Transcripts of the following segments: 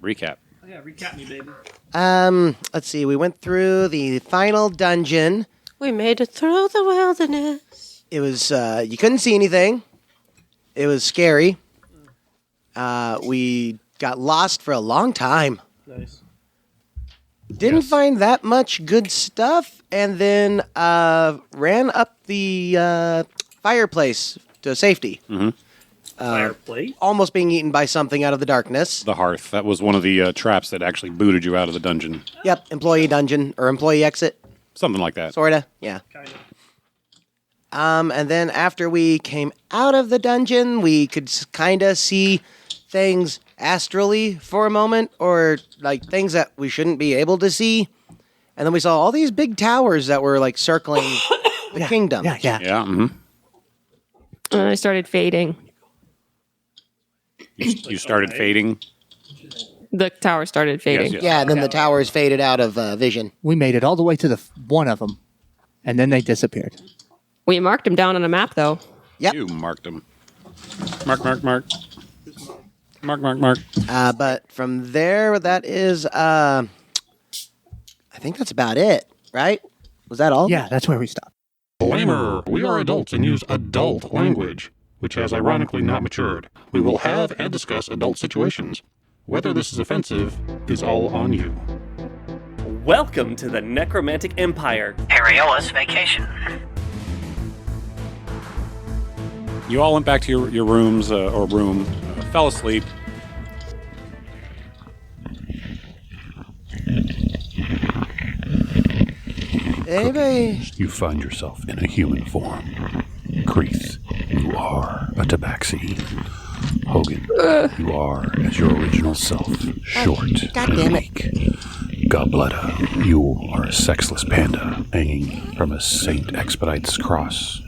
Recap. Oh, yeah, recap me, baby. Let's see. We went through the final dungeon. We made it through the wilderness. It was, you couldn't see anything. It was scary. We got lost for a long time. Nice. Didn't find that much good stuff, and then ran up the fireplace to safety. Mm-hmm. Fireplace? Almost being eaten by something out of the darkness. The hearth. That was one of the traps that actually booted you out of the dungeon. Yep, employee dungeon, or employee exit. Something like that. Sorta, yeah. Kind of. And then after we came out of the dungeon, we could kind of see things astrally for a moment, or like things that we shouldn't be able to see. And then we saw all these big towers that were like circling the kingdom. Yeah, mm-hmm. And I started fading. You started fading? The tower started fading. Yes. Yeah, and then the towers faded out of vision. We made it all the way to the one of them, and then they disappeared. We marked them down on a map, though. Yep. You marked them. Mark. Mark. But from there, that is, I think that's about it, right? Was that all? Yeah, that's where we stopped. Disclaimer, we are adults and use adult language, which has ironically not matured. We will have and discuss adult situations. Whether this is offensive is all on you. Welcome to the Necromantic Empire. Arraiolos Vacation. You all went back to your rooms, fell asleep. Anybody? You find yourself in a human form. Kreith, you are a tabaxi. Hogan, you are as your original self, short God and damn it. weak. Gobletta, you are a sexless panda hanging from a Saint Expedite's cross.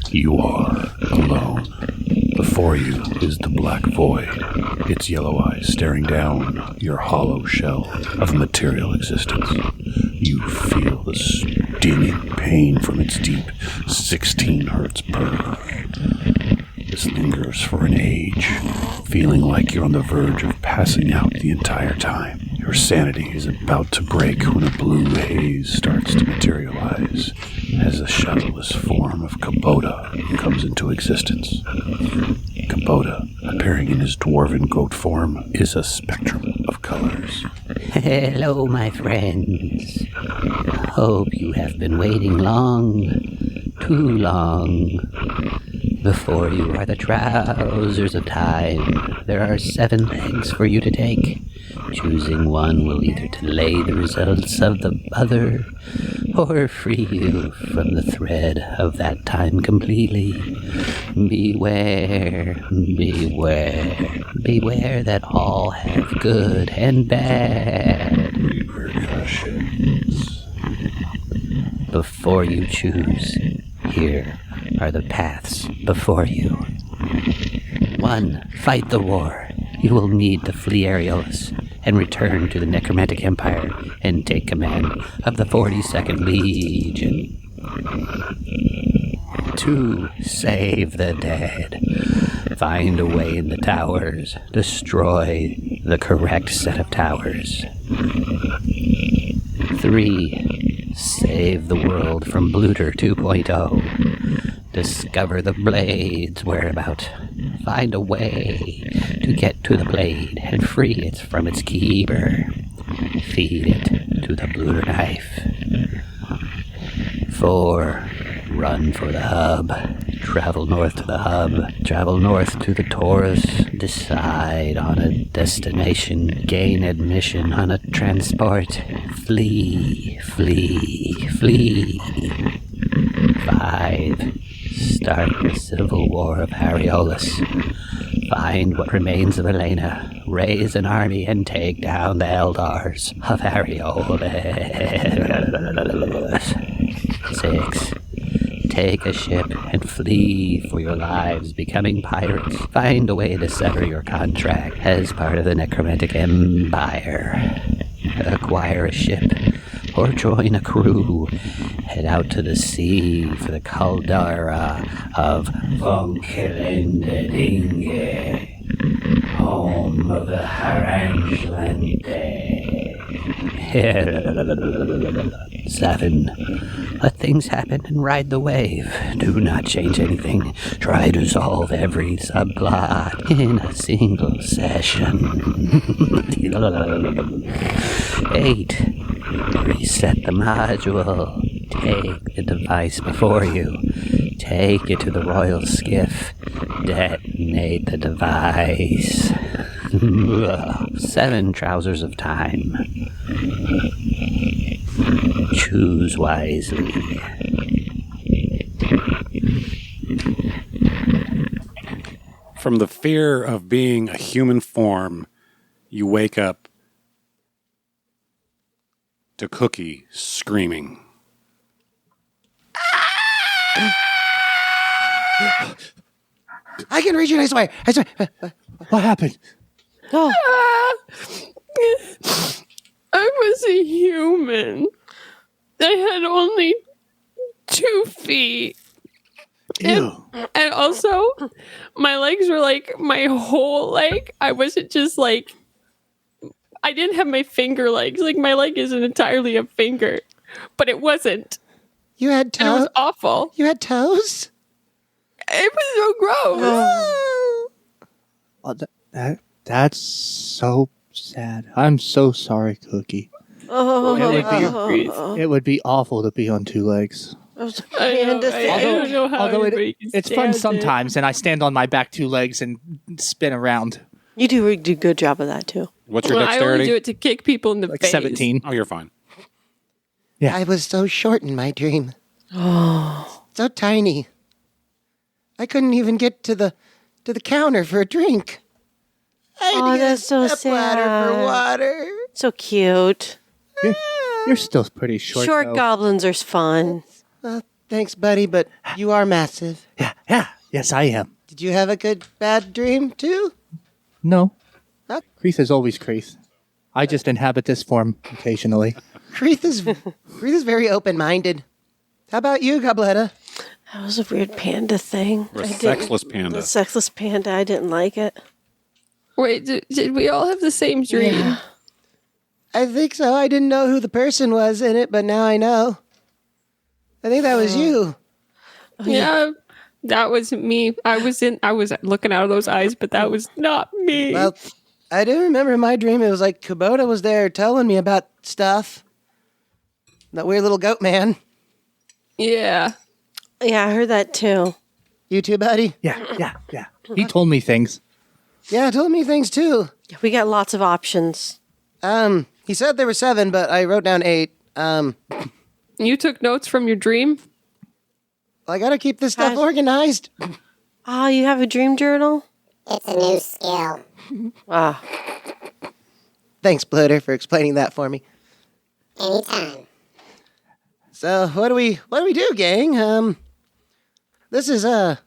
You are alone. Before you is the black void, its yellow eyes staring down your hollow shell of material existence. You feel the stinging pain from its deep 16 hertz purr. This lingers for an age, feeling like you're on the verge of passing out the entire time. Your sanity is about to break when a blue haze starts to materialize as a shadowless form of Kubota comes into existence. Kubota, appearing in his dwarven goat form, is a spectrum of colors. Hello, my friends. Hope you have been waiting long, too long. Before you are the trousers of time. There are 7 legs for you to take. Choosing one will either delay the results of the other, or free you from the thread of that time completely. Beware, beware, beware that all have good and bad Repercussions. before you choose. Here are the paths before you. 1. Fight the war. You will need to flee Arraiolos and return to the Necromantic Empire and take command of the 42nd Legion. 2. Save the dead. Find a way in the towers. Destroy the correct set of towers. 3. Save the world from Bluter 2.0. Discover the blade's whereabout. Find a way to get to the blade and free it from its keeper. Feed it to the Bluter knife. 4. Run for the hub. Travel north to the hub. Travel north to the Taurus. Decide on a destination. Gain admission on a transport. Flee, flee, flee. 5. Start the civil war of Arraiolos. Find what remains of Elena. Raise an army and take down the Eldars of Arraiolos. 6. Take a ship and flee for your lives, becoming pirates. Find a way to sever your contract as part of the Necromantic Empire. Acquire a ship or join a crew. Head out to the sea for the caldera of Vonkelendedinge. home of the Harangland dead. 7. Let things happen and ride the wave. Do not change anything. Try to solve every subplot in a single session. 8. Reset the module. Take the device before you. Take it to the royal skiff. Detonate the device. 7 trousers of time. Choose wisely. From the fear of being a human form, you wake up to Cookie screaming. I can reach you, I swear. What happened? I was a human. I had only 2 feet. Ew. And also, my legs were like my whole leg. I wasn't just like, I didn't have my finger legs. Like, my leg isn't entirely a finger, but it wasn't. You had And it was toes? awful. You had toes? It was so gross. Oh, that's so sad. I'm so sorry, Cookie. It would be awful to be on 2 legs. I don't know how Although everybody can it's fun stand it. sometimes, and I stand on my back 2 legs and spin around. You do a good job of that too. What's your Well, I only dexterity? do it to kick people in the Like face. 17. Oh, you're fine. Yeah. I was so short in my dream. So tiny. I couldn't even get to the counter for a drink. I had Oh, to get that's so a platter for sad. water. So cute. You're still pretty short. Short though. goblins are fun. Well, thanks, buddy, but you are massive. Yeah. Yes, I am. Did you have a good bad dream too? No. Huh? Creeth is always Creeth. I just inhabit this form occasionally. Creeth is very open-minded. How about you, Gobletta? That was a weird panda thing. Or a I didn't- sexless panda. The sexless panda. I didn't like it. Wait, did we all have the same dream? Yeah. I think so. I didn't know who the person was in it, but now I know. I think that was you. Yeah, that was me. I was looking out of those eyes, but that was not me. Well, I do remember in my dream it was like Kubota was there telling me about stuff. That weird little goat man. Yeah. Yeah, I heard that too. You too, buddy? Yeah. He told me things. Yeah, told me things too. We got lots of options. He said there were 7, but I wrote down 8. You took notes from your dream? I gotta keep this stuff organized. Ah, you have a dream journal? It's a new skill. Ah, Thanks, Blitter, for explaining that for me. Anytime. So, what do we do, gang? This is a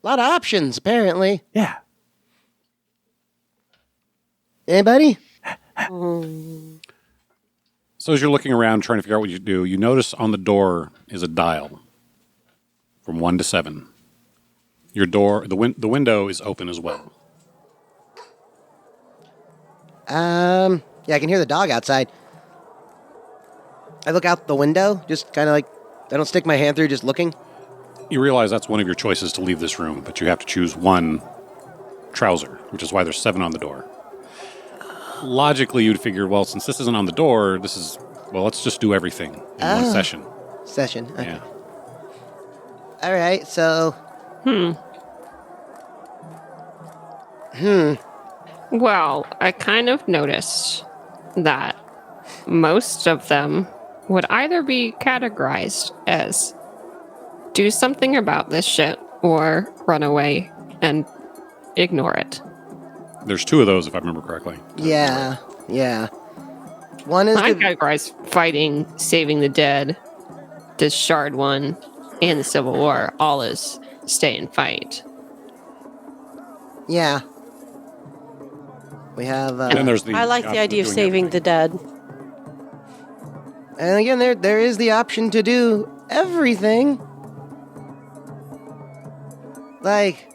lot of options, apparently. Yeah. Anybody? So as you're looking around trying to figure out what you do, you notice on the door is a dial from 1 to 7. Your door, the window is open as well. Yeah, I can hear the dog outside. I look out the window, just kind of like, I don't stick my hand through, just looking. You realize that's one of your choices to leave this room, but you have to choose one trouser, which is why there's 7 on the door. Logically, you'd figure, well, since this isn't on the door, let's just do everything in one session. Session. Okay. Yeah. All right, so. Well, I kind of noticed that most of them would either be categorized as do something about this shit or run away and ignore it. There's 2 of those, if I remember correctly. Yeah. One is I the, categorize fighting, saving the dead, the Shard one, and the Civil War all as stay and fight. yeah. We have. And then there's the I like the idea of doing saving everything. the dead. And again, there is the option to do everything. Like,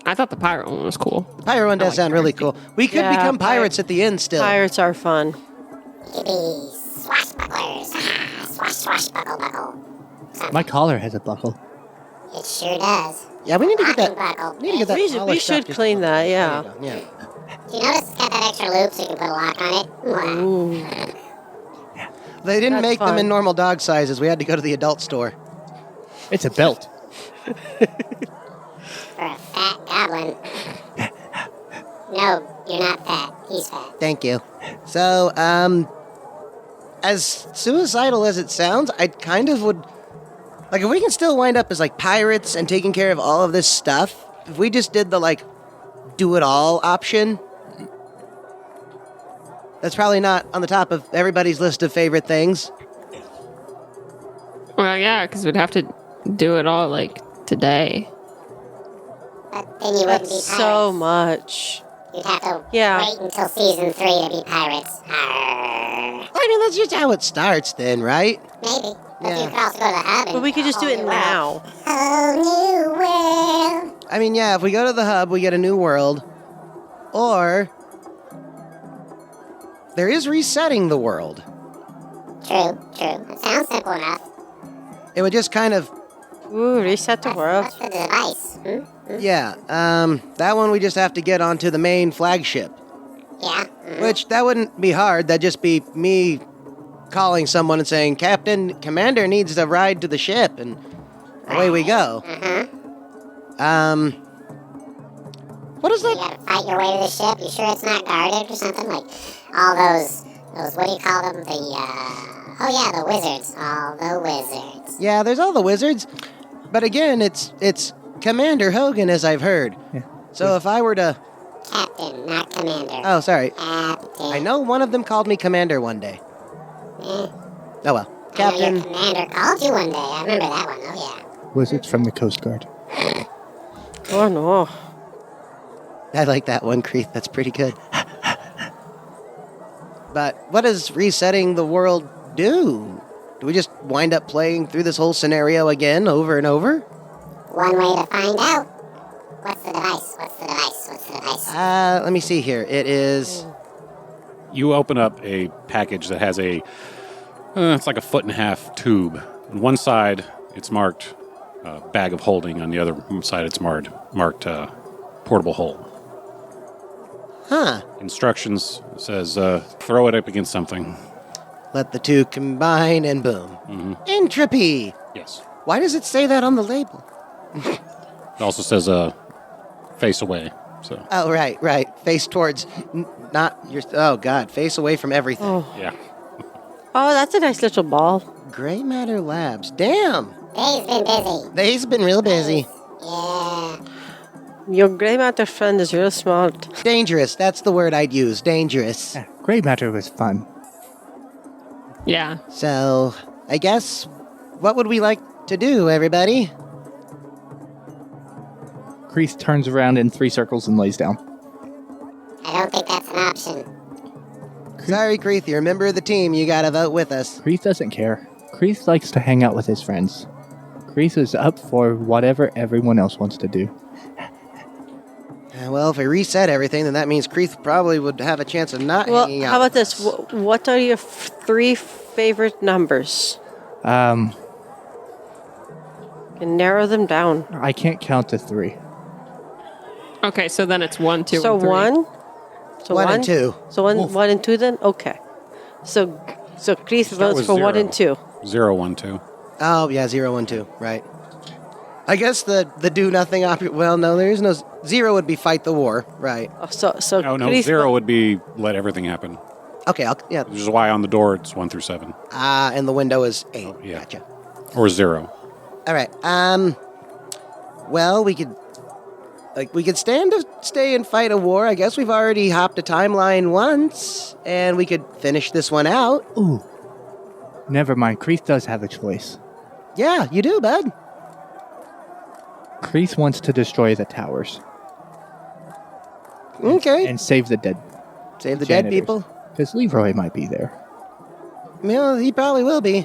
I thought the pirate one was cool. The pirate one does sound really cool. We could Yeah, become pirates at the end still. Pirates are fun. You could be swashbucklers. Swash, swash, buckle, buckle. My collar has a buckle. It sure does. Yeah, we need to get Talking that. buckle. We need to get that. We polished should up just clean a that, little. yeah. There you go, yeah. Do you notice it's got that extra loop so you can put a lock on it? Wow. Ooh. They didn't That's make them fun. in normal dog sizes. We had to go to the adult store. It's a belt. For a fat goblin. No, you're not fat. He's fat. Thank you. So, as suicidal as it sounds, I kind of would like if we can still wind up as like pirates and taking care of all of this stuff. If we just did the like do it all option, that's probably not on the top of everybody's list of favorite things. Well, yeah, because we'd have to do it all like today. But then you wouldn't be That's pirates. so much. You'd have to Yeah. wait until season 3 to be pirates. Arr. I mean, that's just how it starts, then, right? Maybe. But Yeah. you could also go to the hub and But we could just do whole it new world. now. Whole new world. I mean, yeah, if we go to the hub, we get a new world. Or there is resetting the world. True, true. It sounds simple enough. It would just kind of Ooh, reset the world. What's the device? yeah, that one we just have to get onto the main flagship. Yeah. Which, that wouldn't be hard. That'd just be me calling someone and saying, Captain, Commander needs to ride to the ship, and away we go. What is You that? gotta fight your way to the ship. You sure it's not guarded or something? Like all those what do you call them? Oh yeah, the wizards. All the wizards. Yeah, there's all the wizards. But again, it's Commander Hogan, as I've heard. Yeah. So if I were to... Captain, not commander. Oh, sorry. Captain. I know one of them called me Commander one day. Eh. Oh well. I know Captain... your commander called you one day. I remember that one. Oh yeah. Wizards from the Coast Guard. Oh no. I like that one, Creeth. That's pretty good. But what does resetting the world do? Do we just wind up playing through this whole scenario again over and over? One way to find out. What's the device? What's the device? What's the device? Let me see here. It is... You open up a package that has it's like a 1.5-foot tube. On one side, it's marked bag of holding. On the other side, it's marked portable hole. Huh. Instructions says throw it up against something. Let the two combine and boom. Entropy! Yes. Why does it say that on the label? It also says face away. So Oh, right. Face towards... not your... Oh, God. Face away from everything. Oh. yeah. Oh, that's a nice little ball. Gray Matter Labs. Damn! Dave's been busy. They's been real busy. Yeah. Your gray matter friend is real smart. Dangerous. That's the word I'd use. Dangerous. Yeah, Gray Matter was fun. Yeah. So, I guess, what would we like to do, everybody? Crease turns around in 3 circles and lays down. I don't think that's an option. Sorry, Creeth, you're a member of the team. You gotta vote with us. Crease doesn't care. Crease likes to hang out with his friends. Crease is up for whatever everyone else wants to do. Well, if we reset everything, then that means Creeth probably would have a chance of not Well, hanging out. how about with this? us. What are your 3 favorite numbers? Um, You can narrow them down. I can't count to 3. Okay, so then it's 1, 2, So and 3. 1. So One and two. So one and 2 then. Okay. So Chris Start votes with for 1 0. and 2. 0, 1, 2. Oh, yeah, 0, 1, 2. Right. I guess the do nothing option. Well, no, there is no. 0 would be fight the war. Right. Oh, so Oh, no, Chris 0 would be let everything happen. Okay, yeah. Which is why on the door it's 1 through 7. And the window is 8. Yeah. Gotcha. Or 0. All right. Well, we could stand to stay and fight a war. I guess we've already hopped a timeline once, and we could finish this one out. Ooh. Never mind. Crease does have a choice. Yeah, you do, bud. Crease wants to destroy the towers Okay. and save the dead. Save the dead janitors. people. Because Leroy might be there. Well, he probably will be.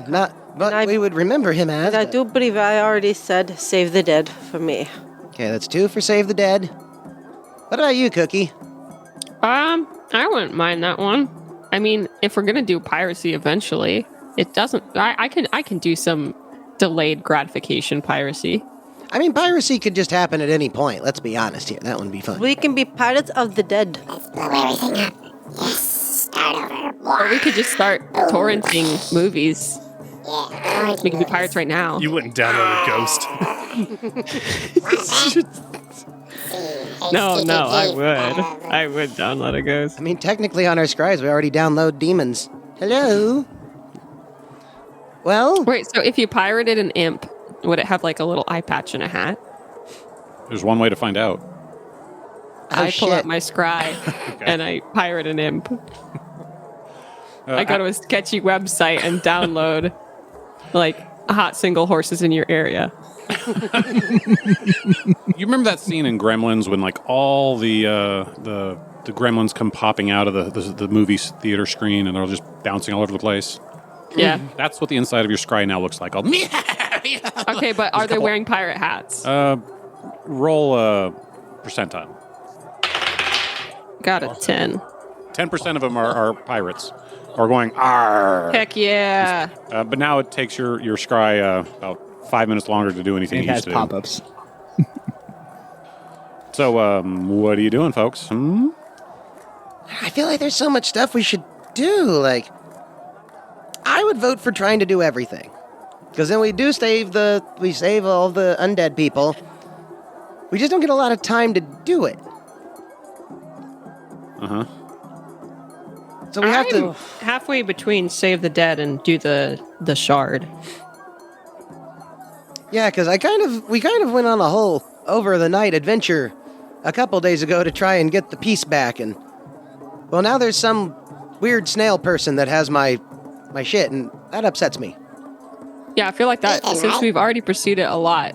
Not, but I- we would remember him as. And I but- do believe I already said save the dead for me. Okay, that's 2 for Save the Dead. What about you, Cookie? I wouldn't mind that one. I mean, if we're gonna do piracy eventually, it doesn't. I can do some delayed gratification piracy. I mean, piracy could just happen at any point. Let's be honest here. That wouldn't be fun. We can be pirates of the dead. Let's blow everything up. Yes, start over. Or we could just start torrenting movies. Yeah, We can be pirates right now. You wouldn't download a ghost. No, I would. I would download a ghost. I mean, technically on our scribes, we already download demons. Hello? Well, Wait, so if you pirated an imp, would it have like a little eye patch and a hat? There's one way to find out. I pull shit. out my scry and I pirate an imp. I go to a sketchy website and download like hot single horses in your area. You remember that scene in Gremlins when like all the gremlins come popping out of the movie theater screen and they're just bouncing all over the place? Yeah. That's what the inside of your scry now looks like. Okay, but are they wearing pirate hats? Roll a percentile. Got a 10. 10% of them are pirates. Or going, arr. Heck yeah. But now it takes your scry about 5 minutes longer to do anything It it has used to do. pop-ups. So, what are you doing, folks? I feel like there's so much stuff we should do. Like, I would vote for trying to do everything. Because then we save all the undead people. We just don't get a lot of time to do it. Uh-huh. So we have to... halfway between Save the Dead and do the shard. Yeah, because we kind of went on a whole over-the-night adventure a couple days ago to try and get the peace back, and... Well, now there's some weird snail person that has my shit, and that upsets me. Yeah, I feel like that, since we've already pursued it a lot,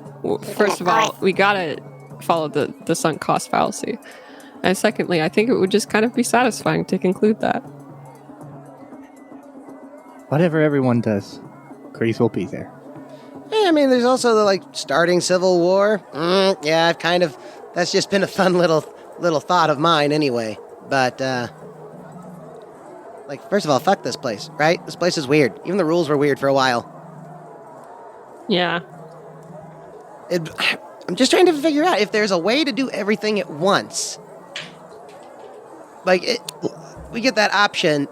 first of all, we gotta follow the sunk cost fallacy. And secondly, I think it would just kind of be satisfying to conclude that. Whatever everyone does, Grease will be there. Yeah, I mean, there's also the, like, starting Civil War. Yeah, that's just been a fun little thought of mine anyway. But, like, first of all, fuck this place, right? This place is weird. Even the rules were weird for a while. Yeah. I'm just trying to figure out if there's a way to do everything at once. Like, we get that option.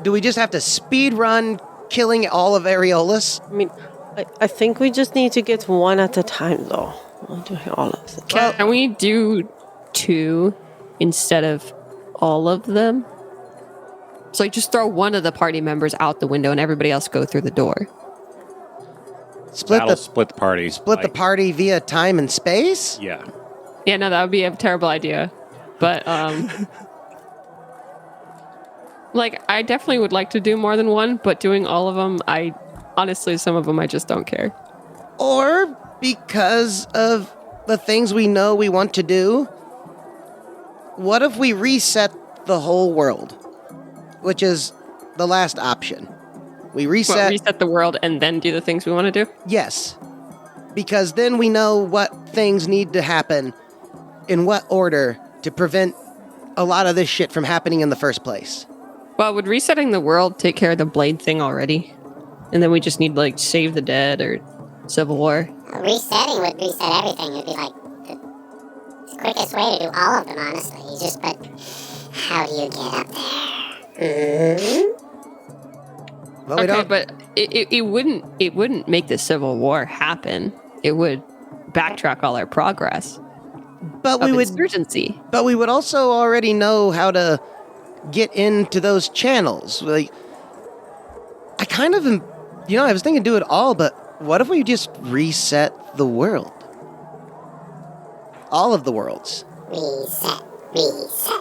Do we just have to speed run killing all of Arraiolos? I mean, I think we just need to get one at a time, though. Not doing all of them. Can we do 2 instead of all of them? So like, just throw one of the party members out the window and everybody else go through the door. Split the party. Split the party via time and space? Yeah. Yeah, no, that would be a terrible idea. But, like, I definitely would like to do more than one, but doing all of them, honestly, some of them I just don't care. Or because of the things we know we want to do, what if we reset the whole world? Which is the last option. We reset the world and then do the things we want to do? Yes. Because then we know what things need to happen in what order to prevent a lot of this shit from happening in the first place. Well, would resetting the world take care of the blade thing already? And then we just need, like, Save the Dead or Civil War? Resetting would reset everything. It would be like the quickest way to do all of them, honestly. You just, but how do you get up there? Well, we Okay, don't... but it wouldn't make the Civil War happen. It would backtrack all our progress But of we would insurgency. But we would also already know how to get into those channels. Like, I kind of am, I was thinking do it all, but what if we just reset the world? All of the worlds. Reset.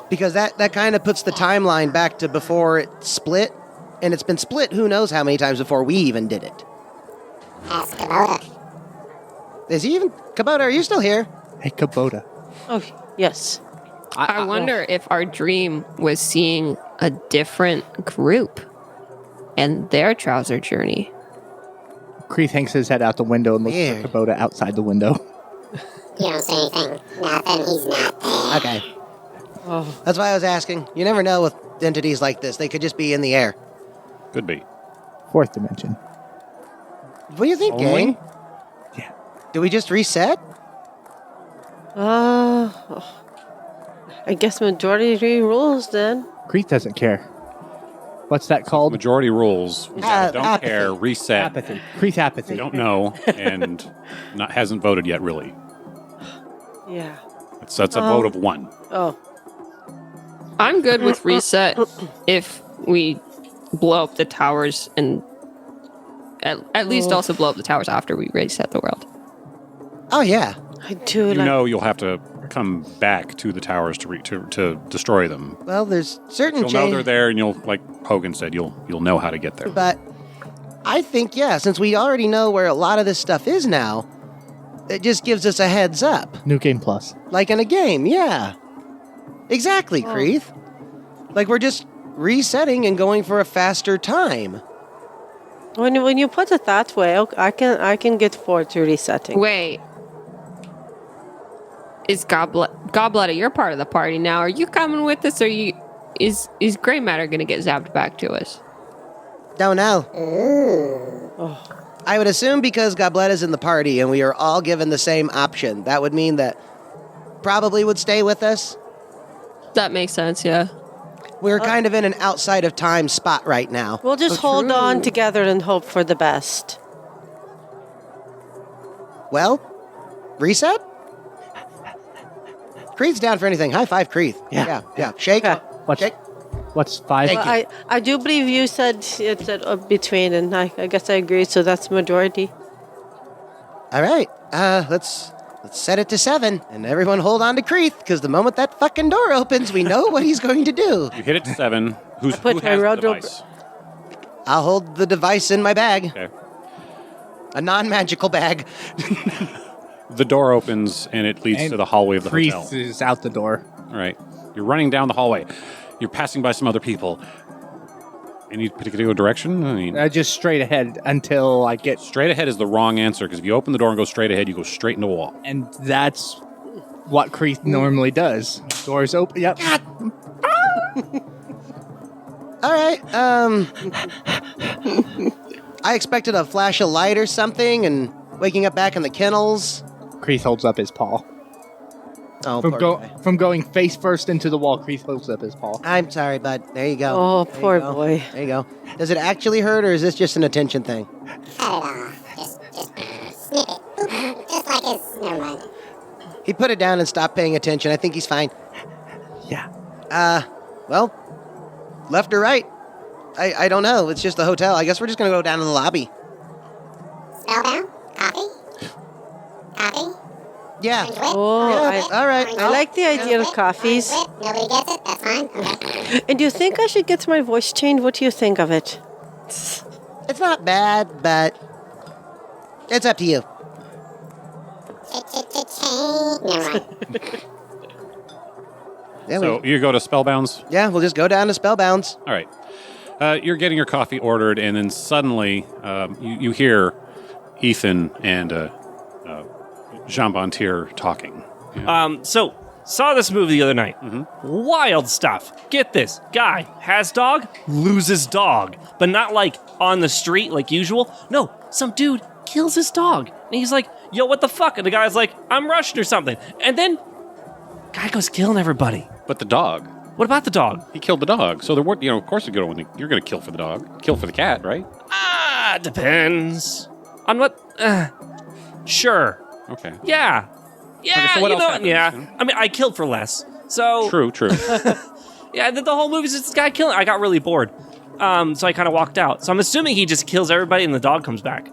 Because that kind of puts the timeline back to before it split. And it's been split who knows how many times before we even did it. Ask Kubota. Is he even... Kubota, are you still here? Hey, Kubota. Oh, yes. I wonder if our dream was seeing a different group and their trouser journey. Grease hangs his head out the window and looks Weird. for Kubota outside the window. You don't say anything. Nothing. He's not there. Okay. That's why I was asking. You never know with entities like this. They could just be in the air. Could be. Fourth dimension. What do you think, Only? gang? Yeah. Do we just reset? I guess majority rules then. Creeth doesn't care. What's that called? Majority rules. We got don't apathy. care, reset. Apathy. Creeth apathy. Don't know, and hasn't voted yet, really. Yeah. That's a vote of 1. Oh. I'm good with reset if we blow up the towers and at least also blow up the towers after we reset the world. Oh, yeah. I do You like. know you'll have to come back to the towers to destroy them. Well, there's certain You'll know they're there, and you'll, like Hogan said, you'll know how to get there. But I think, yeah, since we already know where a lot of this stuff is now, it just gives us a heads up. New Game Plus. Like in a game, yeah. Exactly, Creeth. Like we're just resetting and going for a faster time. When you put it that way, I can get forward to resetting. Wait. Is Goblet, you're part of the party now. Are you coming with us, or is gray matter going to get zapped back to us? Don't know. I would assume because Goblet is in the party and we are all given the same option, that would mean that probably would stay with us. That makes sense, yeah. We're kind of in an outside of time spot right now. We'll just hold on together and hope for the best. Well, reset? Creeth's down for anything. High five, Creeth. Yeah. Shake. Okay. Shake. What's 5? Thank you. I do believe you said it said between, and I guess I agree. So that's majority. All right. Let's set it to 7, and everyone hold on to Creeth, because the moment that fucking door opens, we know what he's going to do. You hit it to 7. Who has my the road device? I'll hold the device in my bag. Okay. A non-magical bag. The door opens, and it leads to the hallway of the hotel. Creeth is out the door. All right. You're running down the hallway. You're passing by some other people. Any particular direction? I mean, Just straight ahead until I get... straight ahead is the wrong answer, because if you open the door and go straight ahead, you go straight into a wall. And that's what Creeth normally does. Doors open. Yep. All right. I expected a flash of light or something, and waking up back in the kennels. Creeth holds up his paw. Oh, poor boy. From going face first into the wall, Creeth holds up his paw. I'm sorry, bud. There you go. Oh, There you poor go. boy. There you go. Does it actually hurt, or is this just an attention thing? Cut it off. Just snip it. Boop. Just like his. Never mind. He put it down and stopped paying attention. I think he's fine. Yeah. Well, left or right? I don't know. It's just the hotel. I guess we're just going to go down to the lobby. Spellbound? Coffee? Coffee? Yeah. Orange whip? Oh, Yeah, all right. I like the idea of Orange coffees. whip? Nobody gets it? That's fine. Okay. And do you think I should get my voice changed? What do you think of it? It's not bad, but it's up to you. Cha-cha-cha-cha. Never mind. Yeah, So you go to Spellbounds? we'll just go down to Spellbounds. All right. You're getting your coffee ordered, and then suddenly you hear Ethan and Jean Bontier talking. So, saw this movie the other night. Wild stuff. Get this. Guy has dog, loses dog. But not like on the street like usual. No, some dude kills his dog. And he's like, yo, what the fuck? And the guy's like, I'm Russian or something. And then, guy goes killing everybody. But the dog. What about the dog? He killed the dog. So, of course you're going to kill for the dog. Kill for the cat, right? Depends. On what? Sure. Okay. Yeah. Yeah, so what you else know, happens? yeah. I mean, I killed for less. So True. yeah, the whole movie's just this guy killing. I got really bored, so I kind of walked out. So I'm assuming he just kills everybody and the dog comes back.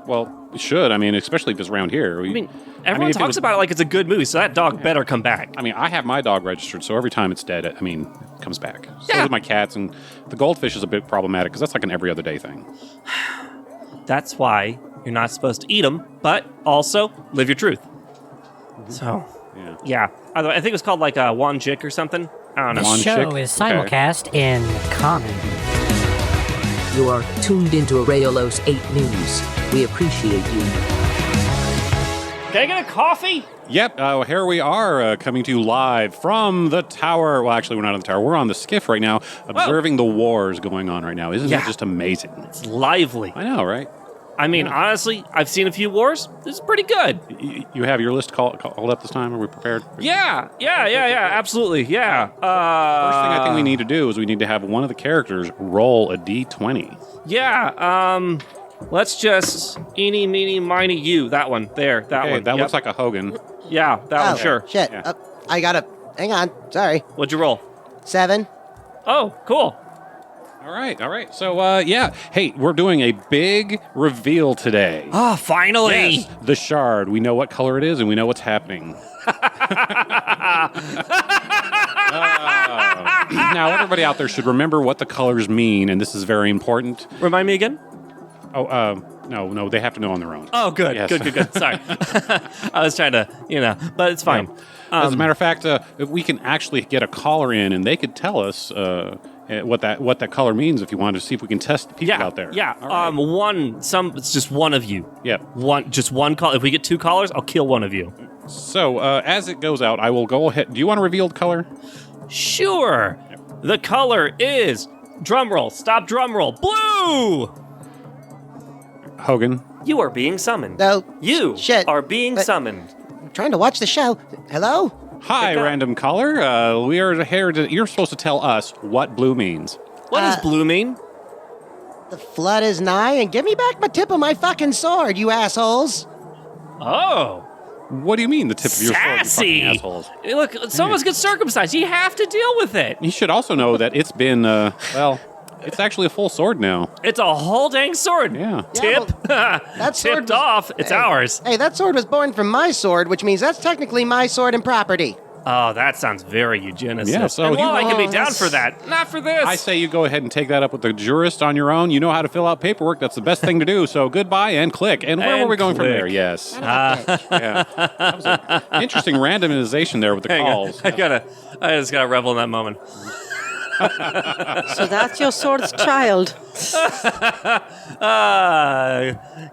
Well, it should. I mean, especially if it's around here. I mean, everyone if it talks was- about it like it's a good movie, so that dog better come back. I mean, I have my dog registered, so every time it's dead, it comes back. So Yeah. do my cats, and the goldfish is a bit problematic because that's like an every other day thing. That's why you're not supposed to eat them, but also live your truth. So, yeah. I think it was called like Wan Jik or something. I don't know. Wan This show Chick? is simulcast in common. You are tuned into Arraiolos 8 News. We appreciate you. Can I get a coffee? Yep, here we are, coming to you live from the tower. Well, actually, we're not on the tower. We're on the skiff right now, observing the wars going on right now. Isn't that just amazing? It's lively. I know, right? I mean, honestly, I've seen a few wars. This is pretty good. You have your list called up this time? Are we prepared? Yeah, absolutely, yeah. First thing I think we need to do is we need to have one of the characters roll a d20. Yeah, let's just eeny, meeny, miny, you. That one, there, that one. That looks like a Hogan. Yeah, that one, sure. Shit. Yeah. I gotta. Hang on. Sorry. What'd you roll? 7. Oh, cool. All right. So, hey, we're doing a big reveal today. Oh, finally! Yes, the shard. We know what color it is, and we know what's happening. Now, everybody out there should remember what the colors mean, and this is very important. Remind me again? Oh, no, they have to know on their own. Oh, good, Yes. good. Sorry. I was trying to, but it's fine. Yeah. As a matter of fact, if we can actually get a caller in, and they could tell us what that color means if you wanted to see if we can test the people out there. Yeah, All right. it's just one of you. Yeah. Just one call. If we get 2 callers, I'll kill one of you. So, as it goes out, I will go ahead. Do you want a revealed color? Sure. The color is, drumroll, stop drumroll, blue! Hogan. You are being summoned. No. You Shit. are being But- summoned. I'm trying to watch the show. Hello? Hi, random caller. We are here you're supposed to tell us what blue means. What does blue mean? The flood is nigh, and give me back my tip of my fucking sword, you assholes. Oh. What do you mean, the tip of your sword, you Sassy. fucking assholes? Hey, look, someone's get circumcised. You have to deal with it. You should also know that it's been, it's actually a full sword now. It's a whole dang sword. Yeah. Tip. That sword Tipped was- off. It's Hey. ours. Hey, that sword was born from my sword, which means that's technically my sword and property. Oh, that sounds very eugenicist. Yeah, so and you- while I can be Oh, down that's- for that, not for this. I say you go ahead and take that up with the jurist on your own. You know how to fill out paperwork. That's the best thing to do. So goodbye and click. And where And were we going from click. there? Yes. Bitch. Yeah. That was an interesting randomization there with the Hang on. calls. I just gotta revel in that moment. So that's your sword's child.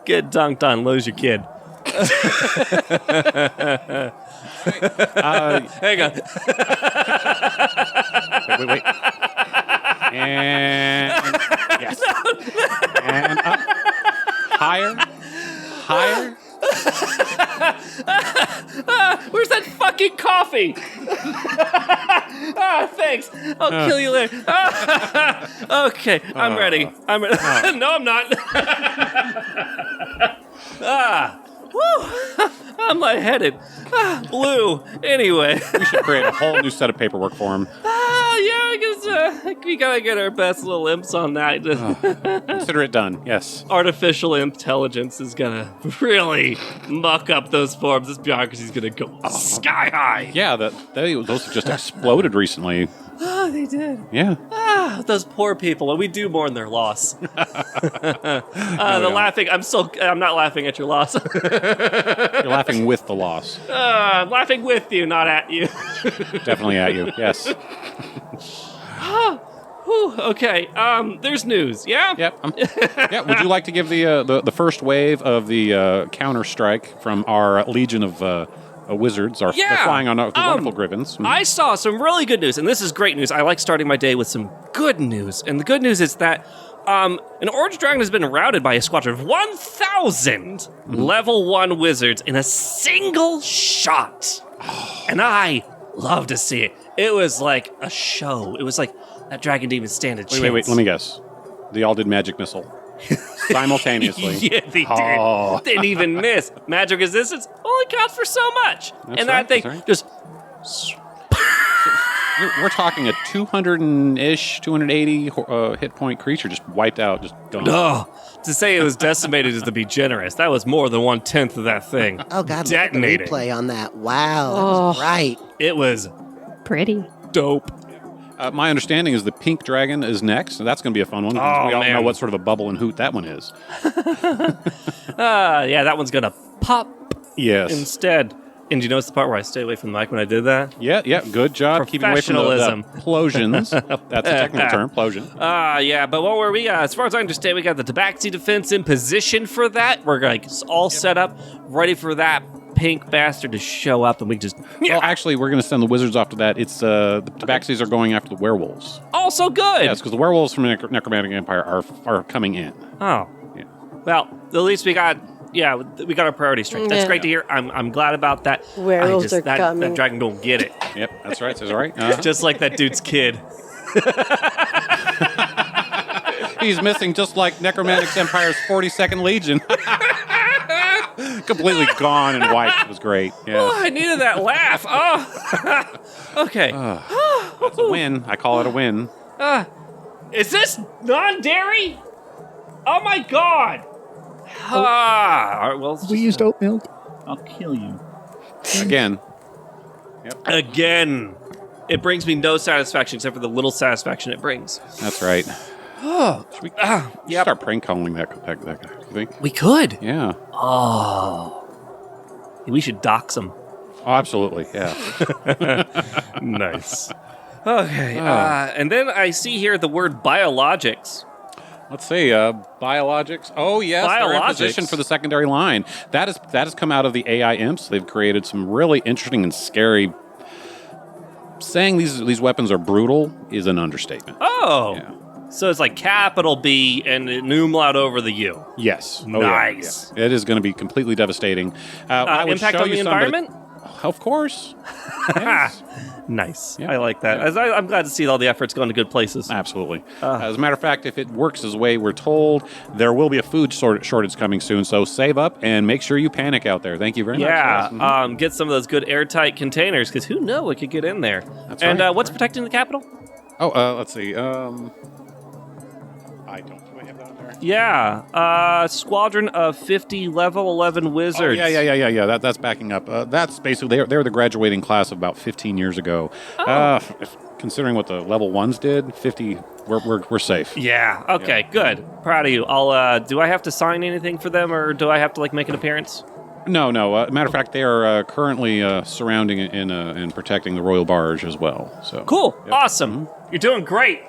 Get dunked on, lose your kid. Hang on. Wait. And yes. And up. Higher. Where's that fucking coffee? Thanks. I'll kill you later. Okay, I'm ready. I'm ready. No, I'm not. Whew. I'm lightheaded. Blue. Anyway. We should create a whole new set of paperwork for him. I guess we gotta get our best little imps on that. Consider it done. Yes. Artificial intelligence is gonna really muck up those forms. This bureaucracy's gonna go sky high. Yeah, those have just exploded recently. Oh, they did. Yeah. Those poor people, and we do mourn their loss. The don't. laughing. I'm not laughing at your loss. You're laughing with the loss. I'm laughing with you, not at you. Definitely at you. Yes. Whew, okay. There's news. Yeah. Yep. Yeah. Would you like to give the first wave of the counter strike from our legion of wizards? They're flying on the wonderful griffins. I saw some really good news, and this is great news. I like starting my day with some good news, and the good news is that an orange dragon has been routed by a squadron of 1,000 level 1 wizards in a single shot, and I love to see it. It was like a show. It was like that dragon didn't even stand a chance. Wait. Let me guess. They all did magic missile simultaneously. Yeah, they Oh. did. Didn't even miss. Magic resistance only counts for so much. That's and right, that thing that's right. just... We're talking a 280 hit point creature just wiped out, just gone. Oh, to say it was decimated is to be generous. That was more than 1/10 of that thing. Oh, God, look at the detonated. replay on that. Wow, that was right. It was Pretty. dope. My understanding is the pink dragon is next, so that's going to be a fun one. Oh, we all man. know what sort of a bubble and hoot that one is. Yeah, that one's gonna pop Yes. instead. And do you notice the part where I stayed away from the mic when I did that? Yeah, good job keeping away from the Professionalism. plosions. That's a technical term, plosion. Yeah, but what were we? As far as I understand, we got the tabaxi defense in position for that. We're like all set up, ready for that pink bastard to show up and we just... Well, actually, we're going to send the wizards off to that. It's the Tabaxis are going after the werewolves. Oh, so good! Yes, because the werewolves from the Necromantic Empire are coming in. Oh. Yeah. Well, at least we got our priorities straight. That's Yeah. great to hear. I'm glad about that. Werewolves are that coming. dragon don't get it. Yep, that's right. That's right. Just like that dude's kid. He's missing just like Necromantic Empire's 42nd Legion. Completely gone and wiped. It was great. Oh, Yeah. I needed that laugh. Oh. Okay. That's a win. I call it a win. Is this non-dairy? Oh my god! All right, well, let's We used oat milk. I'll kill you. Again. again. It brings me no satisfaction except for the little satisfaction it brings. That's right. Should we start prank calling that guy, you think? We could. Yeah. Oh. We should dox him. Oh, absolutely. Yeah. Nice. Okay. And then I see here the word biologics. Let's see. Biologics. Oh, yes. They're in position Biologics. for the secondary line. That has come out of the AI imps. They've created some really interesting and scary. Saying these weapons are brutal is an understatement. Oh. Yeah. So it's like capital B and an umlaut over the U. Yes. Oh, Nice. Yeah. It is going to be completely devastating. I would Impact show on the you somebody- environment? Of course. Yes. Nice. Yeah. I like that. I'm glad to see all the efforts going to good places. Absolutely. As a matter of fact, if it works as the way we're told, there will be a food shortage coming soon. So save up and make sure you panic out there. Thank you very much. Yeah. Yes. Mhm. Get some of those good airtight containers because who knows what could get in there. That's and right. what's protecting the capital? Oh, let's see. I don't. Do I have that on there? Yeah. Squadron of 50 level 11 wizards. Oh, yeah. That's backing up. That's basically they were the graduating class of about 15 years ago. Considering what the level ones did, 50, we're safe. Yeah. Okay. Yeah. Good. Proud of you. I'll. Do I have to sign anything for them, or do I have to make an appearance? No. Matter of fact, they are currently surrounding and protecting the royal barge as well. So Cool. Yep. Awesome. You're doing great.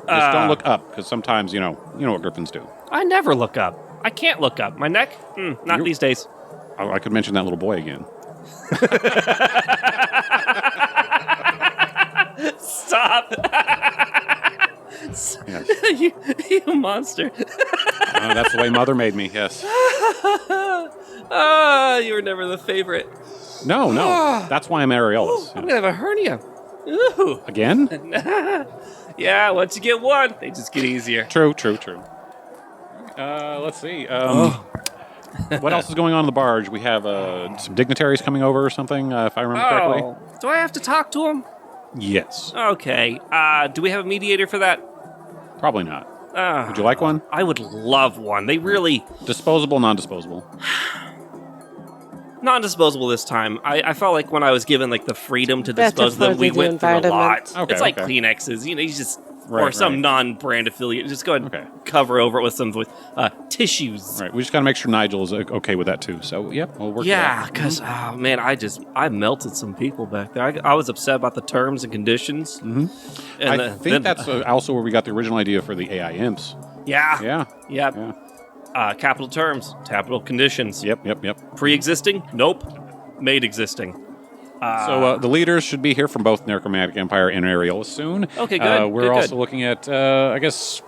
Just don't look up because sometimes you know what griffins do. I never look up. I can't look up. My neck? Not these days. I could mention that little boy again. Stop. Yes. you monster. That's the way Mother made me. Yes. You were never the favorite. No. That's why I'm Arraiolos. I'm going to have a hernia. Ooh. Again? Yeah, once you get one, they just get easier. True. Let's see. What else is going on the barge? We have some dignitaries coming over or something, if I remember correctly. Do I have to talk to them? Yes. Okay. Do we have a mediator for that? Probably not. Would you like one? I would love one. They really... Disposable, non-disposable. Non-disposable this time. I felt like when I was given the freedom to dispose of them, we went through a lot. Okay, It's like okay. Kleenexes. You just... Right, or some right. non-brand affiliate. Just go ahead and cover over it with some tissues. Right. We just got to make sure Nigel is okay with that too. So, yep, we'll work. Yeah, because oh man, I melted some people back there. I was upset about the terms and conditions. Mm-hmm. And I think that's also where we got the original idea for the AI imps. Yeah. Yeah. Capital terms, capital conditions. Yep. Pre-existing? Nope. Made existing. So the leaders should be here from both Necromantic Empire and Arraiolos soon. Okay, good. We're also looking at, I guess,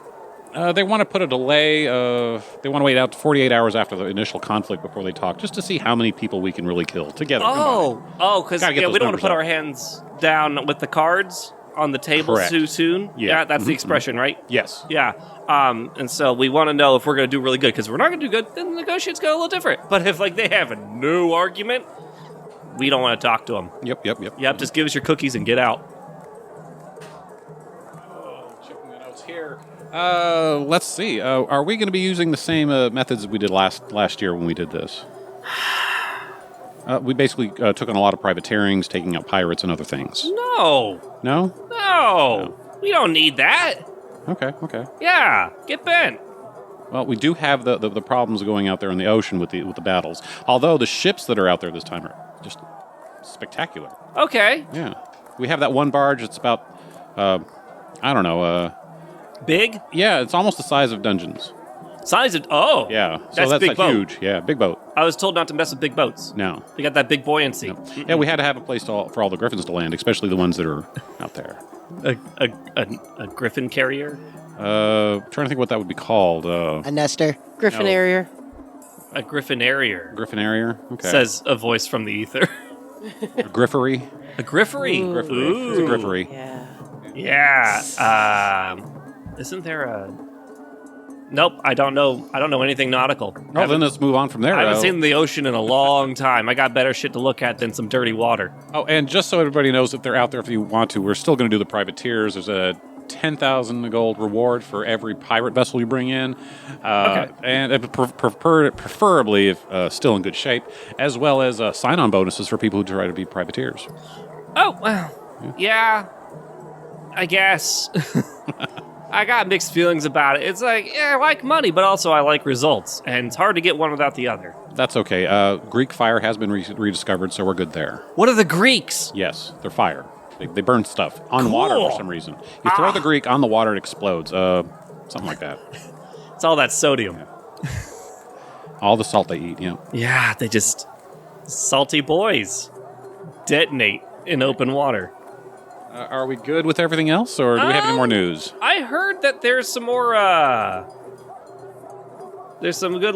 they want to put a delay. They want to wait out 48 hours after the initial conflict before they talk, just to see how many people we can really kill together. Because Gotta get we those don't want to put numbers our up. hands down with the cards on the table Correct. too soon. Yeah. That's the expression, right? Yes. Yeah. And so we want to know if we're going to do really good, because if we're not going to do good, then the negotiate's going a little different. But if they have a no argument, we don't want to talk to them. Yep. Just give us your cookies and get out. Checking the notes here. Let's see. Are we going to be using the same methods that we did last year when we did this? We basically took on a lot of privateerings, taking out pirates and other things. No. We don't need that. Okay. Yeah. Get bent. Well, we do have the problems going out there in the ocean with the battles. Although the ships that are out there this time are just spectacular. Okay. Yeah. We have that one barge. It's about, I don't know. Big? Yeah, it's almost the size of dungeons. Size of... Oh. Yeah. So That's that's big boat. huge. Yeah, big boat. I was told not to mess with big boats. No. They got that big buoyancy. No. Yeah, we had to have a place for all the griffins to land, especially the ones that are out there. A griffin carrier? Trying to think what that would be called. A nester. Griffinarier. A griffin-arier. Griffin-arier? Okay. Says a voice from the ether. A griffery? A griffery. Griffery. It's a griffery. Yeah. Yeah. Isn't there a... Nope, I don't know anything nautical. Oh, then let's move on from there. I haven't seen the ocean in a long time. I got better shit to look at than some dirty water. Oh, and just so everybody knows that they're out there if you want to, we're still going to do the privateers. There's a 10,000 gold reward for every pirate vessel you bring in. Okay. And preferably, if still in good shape, as well as sign-on bonuses for people who try to be privateers. Oh, well, yeah, I guess. I got mixed feelings about it. It's like, yeah, I like money, but also I like results, and it's hard to get one without the other. That's okay. Greek fire has been rediscovered, so we're good there. What are the Greeks? Yes, they're fire. They burn stuff on water for some reason. You throw the Greek on the water, it explodes. Something like that. It's all that sodium. Yeah. All the salt they eat, yeah. Yeah, they just... Salty boys. Detonate in open water. Are we good with everything else, or do we have any more news? I heard that there's some more, there's some good,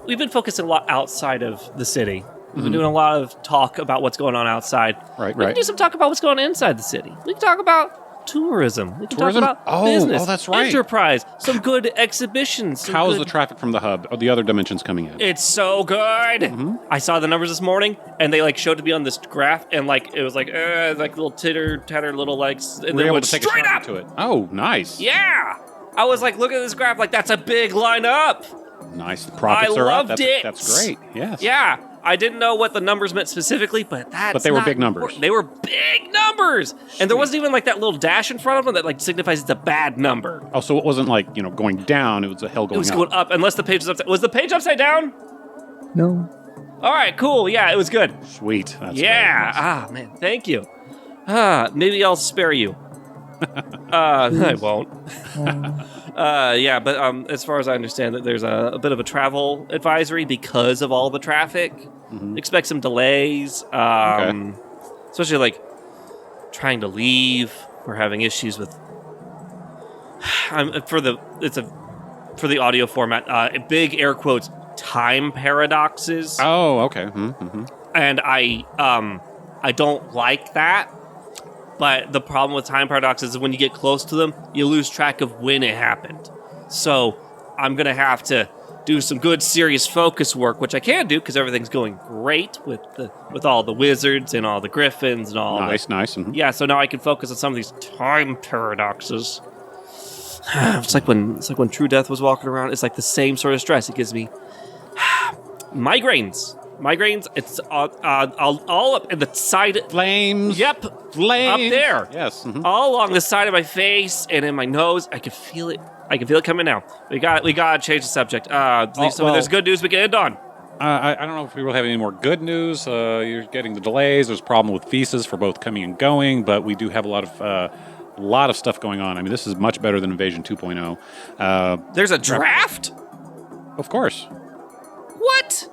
we've been focusing a lot outside of the city. We've been doing a lot of talk about what's going on outside. Right. We can do some talk about what's going on inside the city. We can talk about tourism. We can talk about business. Oh, that's right. Enterprise. Some good exhibitions. How's the traffic from the hub or the other dimensions coming in? It's so good. I saw the numbers this morning, and they showed to be on this graph, and it was like little tatter little legs, and We're then able went to take straight a up to it. Oh, nice. Yeah. I was like, look at this graph, that's a big line up. Nice. The profits I are loved up. it. That's great. Yes. Yeah. I didn't know what the numbers meant specifically, but they were big numbers. Important. They were big numbers. And there wasn't even that little dash in front of them that signifies it's a bad number. Oh, so it wasn't going down, it was a hill going up. It was going up, unless the page was upside. Was the page upside down? No. All right, cool. Yeah, it was good. Sweet. That's yeah. great. Ah, man, thank you. Maybe I'll spare you. I won't. Yeah, but as far as I understand that there's a bit of a travel advisory because of all the traffic. Expect some delays, especially trying to leave or having issues with. For the audio format, big air quotes time paradoxes. Oh, okay. And I don't like that. But the problem with time paradoxes is when you get close to them, you lose track of when it happened. So I'm going to have to do some good, serious focus work, which I can do because everything's going great with all the wizards and all the griffins and all. Nice. Yeah, so now I can focus on some of these time paradoxes. It's like when True Death was walking around. It's like the same sort of stress. It gives me migraines. It's all up in the side. Flames. Yep. Flames. Up there. Yes. All along the side of my face and in my nose. I can feel it. I can feel it coming now. We got to change the subject. There's good news we can end on. I don't know if we will have any more good news. You're getting the delays. There's a problem with visas for both coming and going, but we do have a lot of stuff going on. I mean, this is much better than Invasion 2.0. There's a draft? Of course. What?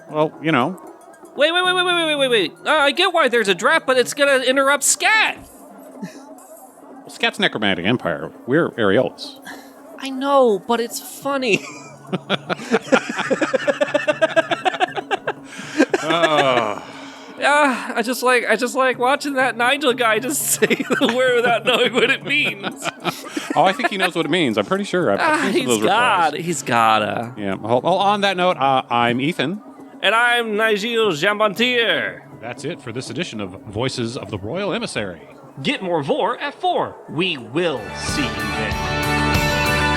Well, Wait. I get why there's a draft, but it's going to interrupt Scat. Scat's Necromantic Empire. We're Arraiolos. I know, but it's funny. I just like watching that Nigel guy just say the word without knowing what it means. Oh, I think he knows what it means. I'm pretty sure. I've seen those replies. He's gotta. Yeah. Well, on that note, I'm Ethan. And I'm Nigel Jambontier. That's it for this edition of Voices of the Royal Emissary. Get more vor at 4. We will see you then.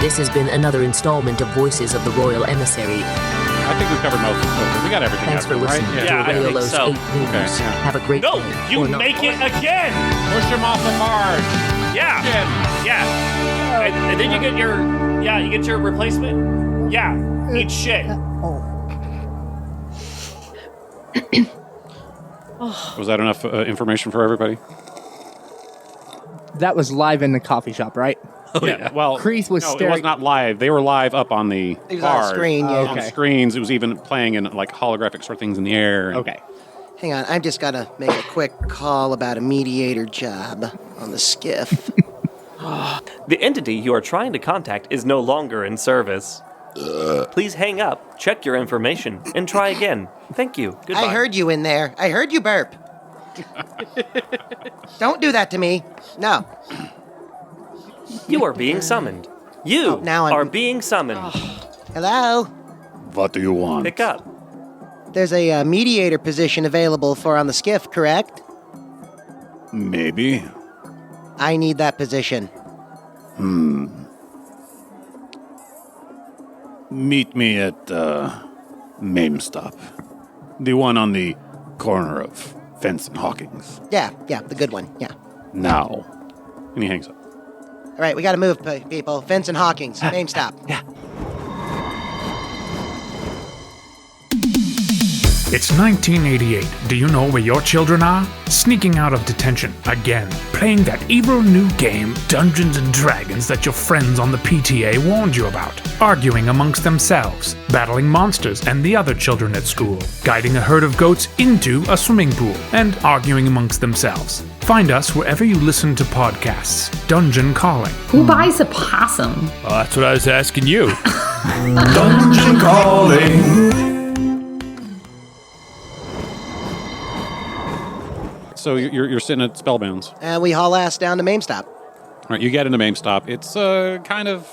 This has been another installment of Voices of the Royal Emissary. I think we've covered most of it. We got everything Thanks for listening right? to I think Arraiolos so. 8 News. Okay, yeah. Have a great No, day. you or not. make it again. Push him off the barge. Yeah. Yeah. And then you get your replacement. Yeah. Eat shit. Was that enough information for everybody? That was live in the coffee shop, right? Well, Kreese was no, it was staring. not live. They were live up on the It was on a bars. screen, yeah. On the screens. It was even playing in like holographic sort of things in the air. Okay. Hang on, I'm just gonna make a quick call about a mediator job on the skiff. The entity you are trying to contact is no longer in service. Please hang up, check your information, and try again. Thank you. Goodbye. I heard you in there. I heard you burp. Don't do that to me. No. You are being summoned. You now I'm- are being summoned. Hello? What do you want? Pick up. There's a mediator position available for on the skiff, correct? Maybe. I need that position. Meet me at Mame Stop. The one on the corner of Fence and Hawkins. Yeah, the good one. Yeah. Now. And he hangs up. All right, we gotta move, people. Fence and Hawkins. Name stop. It's 1988. Do you know where your children are? Sneaking out of detention again, playing that evil new game, Dungeons and Dragons, that your friends on the PTA warned you about, arguing amongst themselves, battling monsters and the other children at school, guiding a herd of goats into a swimming pool, and arguing amongst themselves. Find us wherever you listen to podcasts. Dungeon Calling. Who buys a possum? That's what I was asking you. Dungeon Calling. So you're sitting at Spellbounds. And we haul ass down to Mame Stop. All right, you get into Mame Stop. It's kind of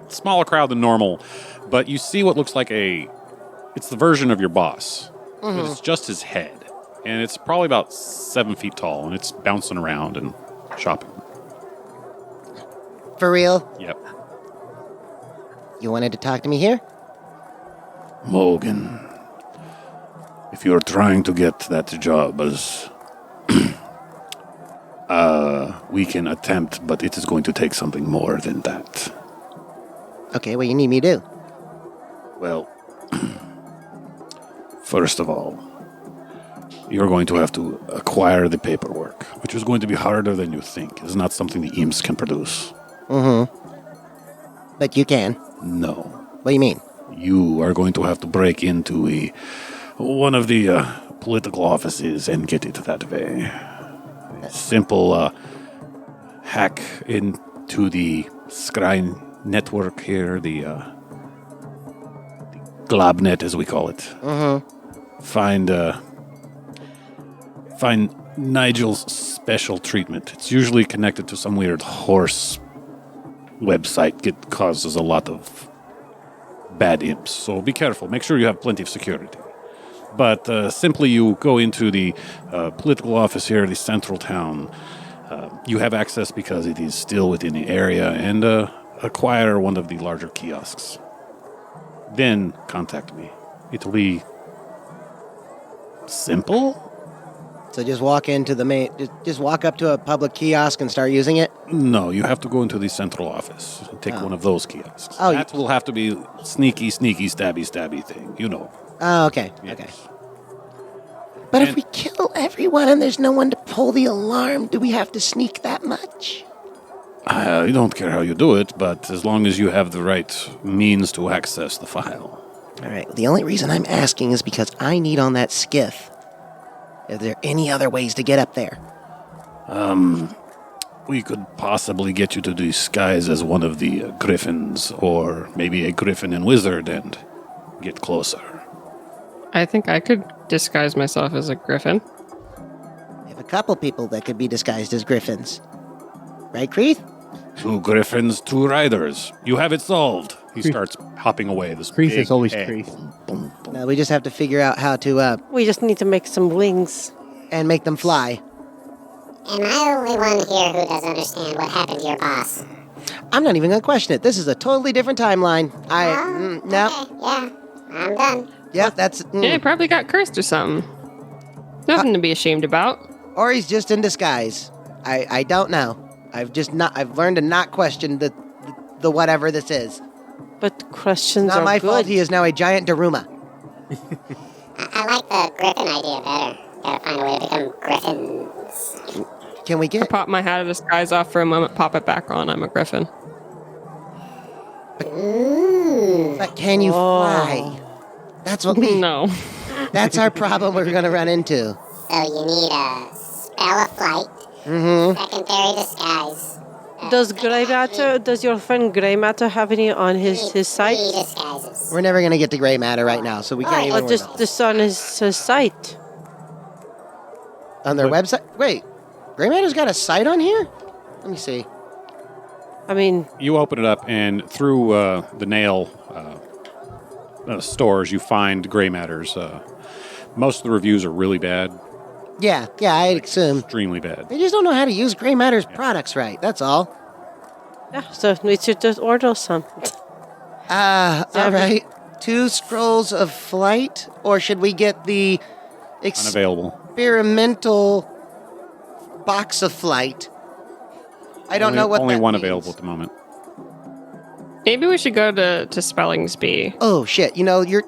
smaller crowd than normal, but you see what looks like it's the version of your boss. But it's just his head. And it's probably about 7 feet tall, and it's bouncing around and shopping. For real? Yep. You wanted to talk to me here? Morgan, if you're trying to get that job as... we can attempt, but it is going to take something more than that. Okay, what you need me to do? Well, first of all, you're going to have to acquire the paperwork, which is going to be harder than you think. It's not something the imps can produce. But you can. No. What do you mean? You are going to have to break into one of the political offices and get it that way. A simple hack into the Scry network here, the Globnet, as we call it. Find Nigel's special treatment. It's usually connected to some weird horse website. It causes a lot of bad imps, so be careful. Make sure you have plenty of security. But simply you go into the political office here, the central town. You have access because it is still within the area, and acquire one of the larger kiosks. Then contact me. It'll be simple. So just walk into the main, just walk up to a public kiosk and start using it? No, you have to go into the central office and take one of those kiosks. Oh, that will have to be sneaky, stabby thing, you know. Oh, okay, okay. But if we kill everyone and there's no one to pull the alarm, do we have to sneak that much? I don't care how you do it, but as long as you have the right means to access the file. All right, the only reason I'm asking is because I need on that skiff. Are there any other ways to get up there? We could possibly get you to disguise as one of the griffins, or maybe a griffin and wizard, and get closer. I think I could disguise myself as a griffin. We have a couple people that could be disguised as griffins. Right, Kreith? 2 griffins, 2 riders. You have it solved. He starts hopping away. This Kreith big is always head. Kreith. Now we just have to figure out how to, We just need to make some wings. and make them fly. Am I the only one here who doesn't understand what happened to your boss? I'm not even gonna question it. This is a totally different timeline. No. Okay, yeah, I'm done. Yeah, that's... Yeah, he probably got cursed or something. Nothing to be ashamed about. Or he's just in disguise. I don't know. I've learned to not question the whatever this is. But questions Not are my good. fault he is now a giant Daruma. I like the griffin idea better. Gotta find a way to become griffins. Can we I get... pop my hat of disguise off for a moment, pop it back on. I'm a griffin. But can you fly? That's what we... No. That's our problem we're going to run into. So you need a spell of flight, secondary disguise. Does your friend Gray Matter have any on his site? Three disguises. We're never going to get to gray matter right now, so we can't even Or worry just about it. this on his site? On their website? Wait, gray matter's got a site on here? Let me see. I mean, You open it up, and through the nail stores, you find gray matters. Most of the reviews are really bad, Yeah, I'd assume. extremely bad. They just don't know how to use gray matter's products right, that's all. yeah, so we should just order some. All right. 2 scrolls of flight, or should we get the Unavailable. experimental box of flight? I don't know what Only that one means. available at the moment. Maybe we should go to Spellings Bee. Oh shit! You know you're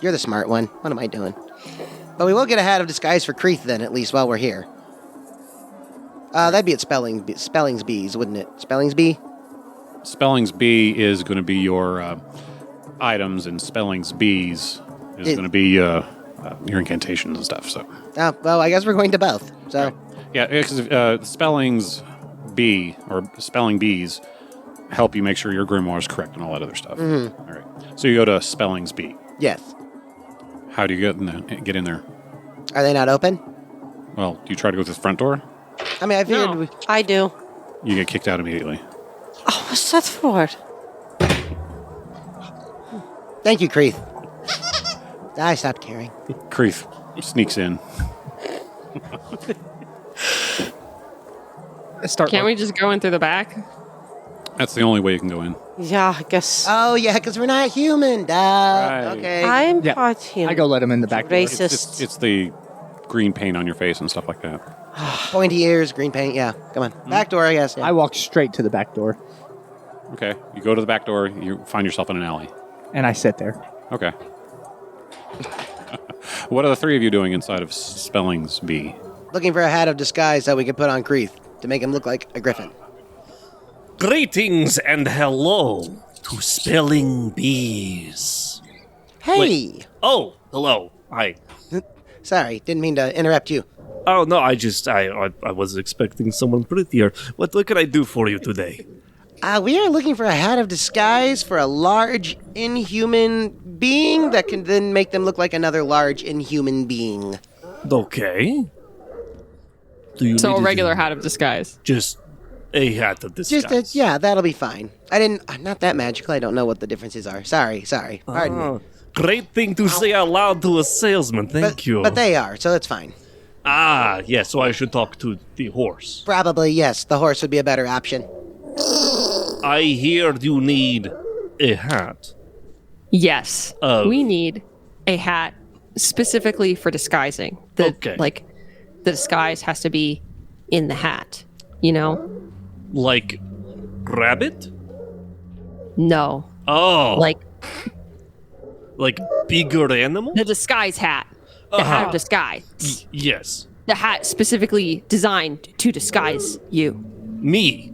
the smart one. What am I doing? But we will get a hat of disguise for Creeth then, at least while we're here. That'd be at Spellings Bees, wouldn't it? Spellings Bee. Spellings Bee is going to be your items, and Spellings Bees is going to be your incantations and stuff. So. Well, I guess we're going to both. So. Yeah, because Spellings Bee or Spelling Bees help you make sure your grimoire is correct and all that other stuff. Mm-hmm. All right. So you go to Spellings Bee. Yes. How do you get in there? Are they not open? Well, do you try to go through the front door? I mean, I figured. I do. You get kicked out immediately. Oh, what's that for? Thank you, Creeth. I stopped caring. Creeth sneaks in. Can't we just go in through the back? That's the only way you can go in. Yeah, I guess. Oh yeah, because we're not human. Duh. Right. Okay. I'm part human. I go let him in the back door. Racist. It's the green paint on your face and stuff like that. Pointy ears, green paint. Yeah, come on. Back door, I guess. Yeah. I walk straight to the back door, Okay. You go to the back door. You find yourself in an alley. and I sit there. Okay. What are the three of you doing inside of Spellings Bee? Looking for a hat of disguise that we could put on Creeth to make him look like a griffin. Greetings and hello to Spelling Bees. Hey. Wait. Oh, hello. Hi. Sorry, didn't mean to interrupt you. Oh no, I was expecting someone prettier. What can I do for you today? We are looking for a hat of disguise for a large inhuman being that can then make them look like another large inhuman being. Okay. Do you So need a it regular in- hat of disguise. Just a hat of disguise. Yeah, that'll be fine. I'm not that magical. I don't know what the differences are. Sorry. Pardon me. Great thing to say out loud to a salesman. Thank you. But they are, so it's fine. Ah, yes. So I should talk to the horse. Probably, yes. The horse would be a better option. I hear you need a hat. Yes. We need a hat specifically for disguising. Okay. Like, the disguise has to be in the hat, you know? Like rabbit? No. Oh. Like bigger animal? the disguise hat. The hat of disguise. Yes. The hat specifically designed to disguise you. Me.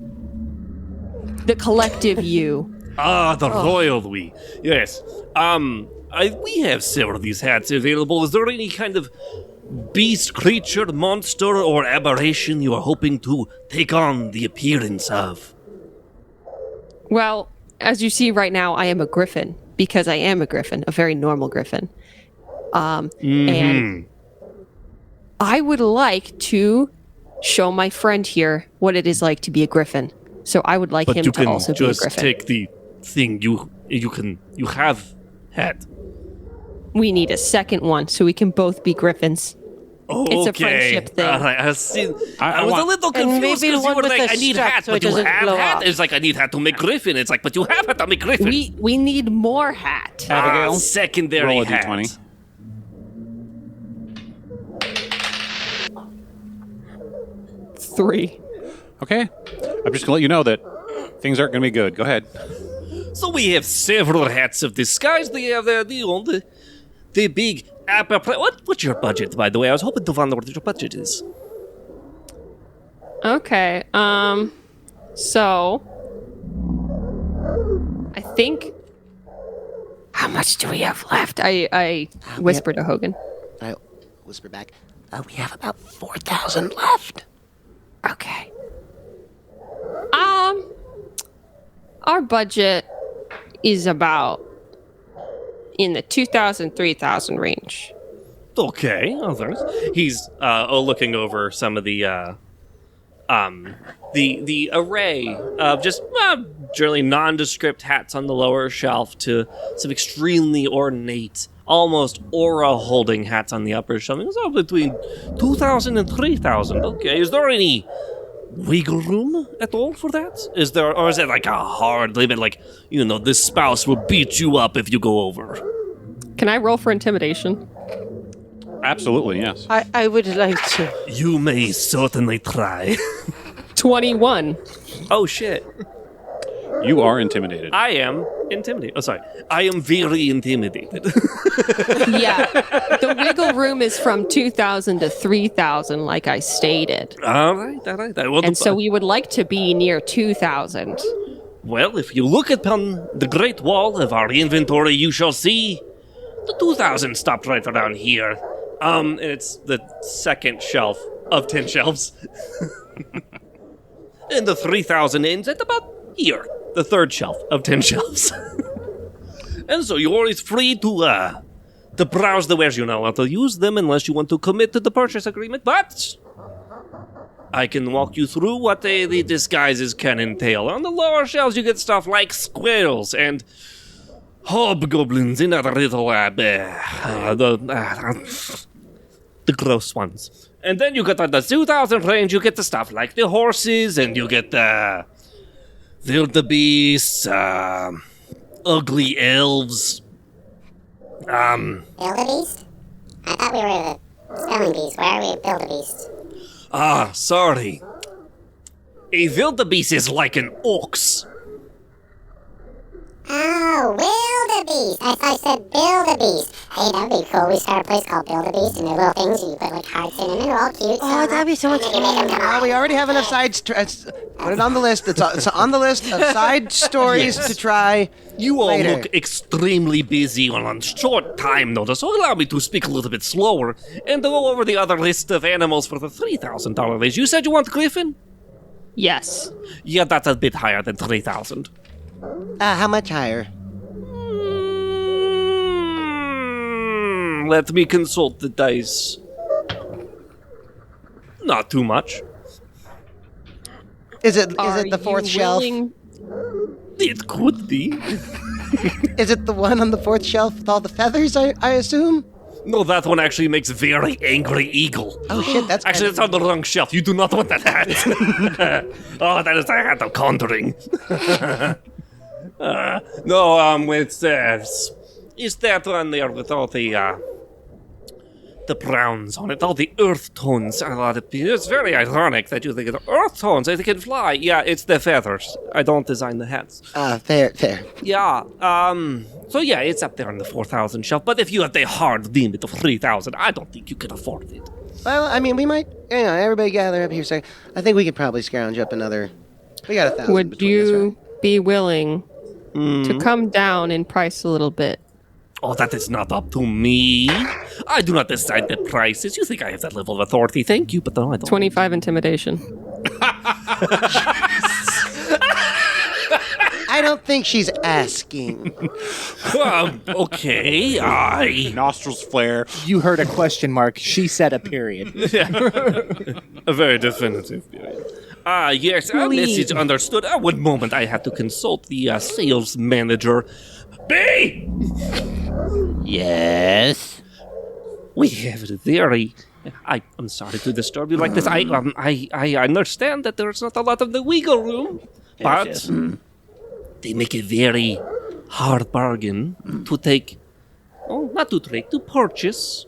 The collective you. Ah, the royal we. Yes. We have several of these hats available. Is there any kind of beast, creature, monster, or aberration you are hoping to take on the appearance of? Well, as you see right now, I am a griffin because I am a griffin, a very normal griffin. And I would like to show my friend here what it is like to be a griffin. So I would like But him you to can also be a just griffin. take the thing you have hat. We need a second one so we can both be griffins. Oh, It's a okay. friendship thing. All right, I see. I was a little And confused maybe because you one were with like, a I need strap hat, so but it you doesn't have blow hat. up. It's like, I need hat to make griffin. It's like, but you have hat to make griffin. We need more hat. Abigail, secondary roll a hat. d20. Three. Okay. I'm just going to let you know that things aren't going to be good. Go ahead. So we have several hats of disguise. They have the big apple. What's your budget, by the way? I was hoping to find out what your budget is. Okay. So I think. How much do we have left? I whisper to Hogan. I whisper back. We have about 4,000 left. Okay. Our budget is about in the 2,000, 3,000 range. Okay, others. He's looking over some of the array of just generally nondescript hats on the lower shelf to some extremely ornate, almost aura-holding hats on the upper shelf. It's all between 2,000 and 3,000. Okay, is there any wiggle room at all for that? Is there, or is it like a hard limit? Like, this spouse will beat you up if you go over. Can I roll for intimidation? Absolutely, yes. I would like to. You may certainly try. 21. Oh, shit. You are intimidated. I am intimidated. Oh, sorry. I am very intimidated. Yeah. The wiggle room is from 2,000 to 3,000, like I stated. All right. Well, and so we would like to be near 2,000. Well, if you look upon the great wall of our inventory, you shall see the 2,000 stopped right around here. And it's the second shelf of 10 shelves. And the 3,000 ends at about here, the third shelf of 10 shelves. And so you're always free to browse the wares. You know how to use them unless you want to commit to the purchase agreement. But I can walk you through what the disguises can entail. On the lower shelves, you get stuff like squirrels and hobgoblins and other little the gross ones. And then you get on the 2,000 range, you get the stuff like the horses, and you get the wildebeests, ugly elves. Wildebeest? I thought we were the spelling bees. Why are we wildebeest? Sorry. A wildebeest is like an ox. Oh, wildebeest. I said wildebeest. Hey, that'd be cool. We start a place called Wildebeest, and they're little things, and you put like hearts in them, and they're all cute. Oh, that'd be so much fun. We already have enough sides. Put it on the list. It's on the list of side stories to try. You all later. look extremely busy on short time notice, so allow me to speak a little bit slower and go over the other list of animals for the $3,000 range. You said you want Griffin? Yes. Yeah, that's a bit higher than 3,000. How much higher? Let me consult the dice. Not too much. Is it the fourth shelf? It could be. Is it the one on the fourth shelf with all the feathers, I assume? No, that one actually makes very angry eagle. Oh shit, that's actually it's on the wrong shelf. You do not want that hat. Oh, that is the hat of conjuring. No, it's that one there with all the browns on it, all the earth tones. It's very ironic that you think of earth tones. They can fly. Yeah, it's the feathers. I don't design the hats. Fair. Yeah. So yeah, it's up there on the 4,000 shelf. But if you have the hard limit of 3,000, I don't think you can afford it. Well, I mean, we might. Everybody gather up here. So I think we could probably scrounge up another. We got 1,000. Would you be willing to come down in price a little bit? Oh, that is not up to me. I do not decide the prices. You think I have that level of authority? Thank you, but no, I don't. 25 intimidation. I don't think she's asking. Okay, Nostrils flare. You heard a question mark. She said a period. A very definitive period. Yes, message understood. One moment, I have to consult the sales manager. B! Yes? We have a very... I'm sorry to disturb you like this. I understand that there's not a lot of the wiggle room, but they make a very hard bargain to take... Oh, not to take, to purchase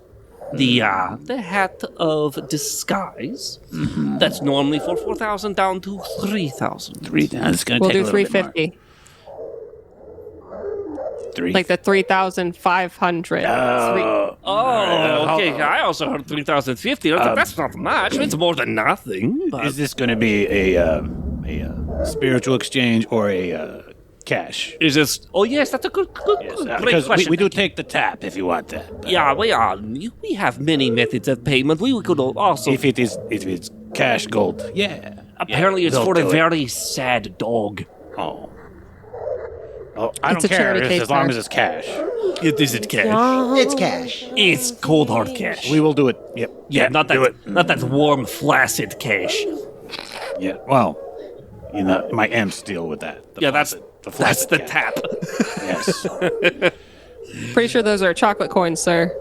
the hat of disguise. That's normally for 4,000 down to 3,000. 3,000. We'll do 350. Like the 3,500. Oh, okay. I also heard 3,050. That's not much. It's more than nothing. But... Is this going to be a spiritual exchange or a cash? Is this? Oh yes, that's a good Yes, great because question. we do take the tap if you want that. Yeah, we have many methods of payment. We could also, If it's cash gold, yeah. apparently it's we'll for a do it. very sad dog. Oh, I It's a don't care charity case as long bar. as it's cash. Is it cash? It's cash. It's cold hard cash. We will do it. Yep. Yeah, not do that, it. not that warm, flaccid cash. Yeah. Well, my imps deal with that. The That's flaccid the cash. tap. Yes. Pretty sure those are chocolate coins, sir.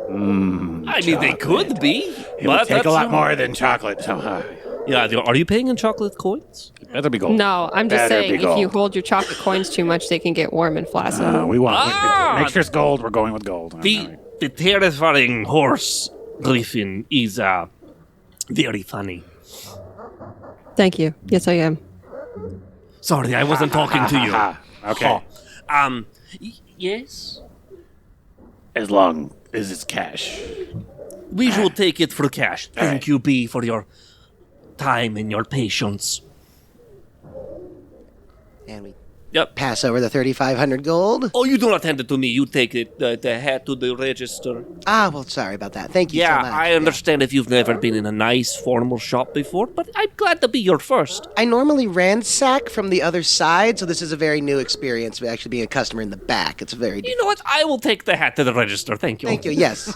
I mean, they could be. It would take a lot more than chocolate. So, Yeah, are you paying in chocolate coins? it better be gold. No, I'm just Better saying, be if you gold. hold your chocolate coins too much, they can get warm and flaccid. We want Ah! make sure it's gold. We're going with gold. The terrifying horse griffin is very funny. Thank you. Yes, I am. Sorry, I wasn't talking to you. Okay. Yes? As long as it's cash. We will take it for cash. Thank you, B, for your time and your patience. And we Yep. pass over the 3,500 gold. Oh, you do not hand it to me. You take it, the hat to the register. Ah, well, sorry about that. Thank you Yeah, so much. I understand if you've never been in a nice formal shop before, but I'm glad to be your first. I normally ransack from the other side, so this is a very new experience, actually being a customer in the back. It's very You know what? I will take the hat to the register. Thank you. Thank you, yes.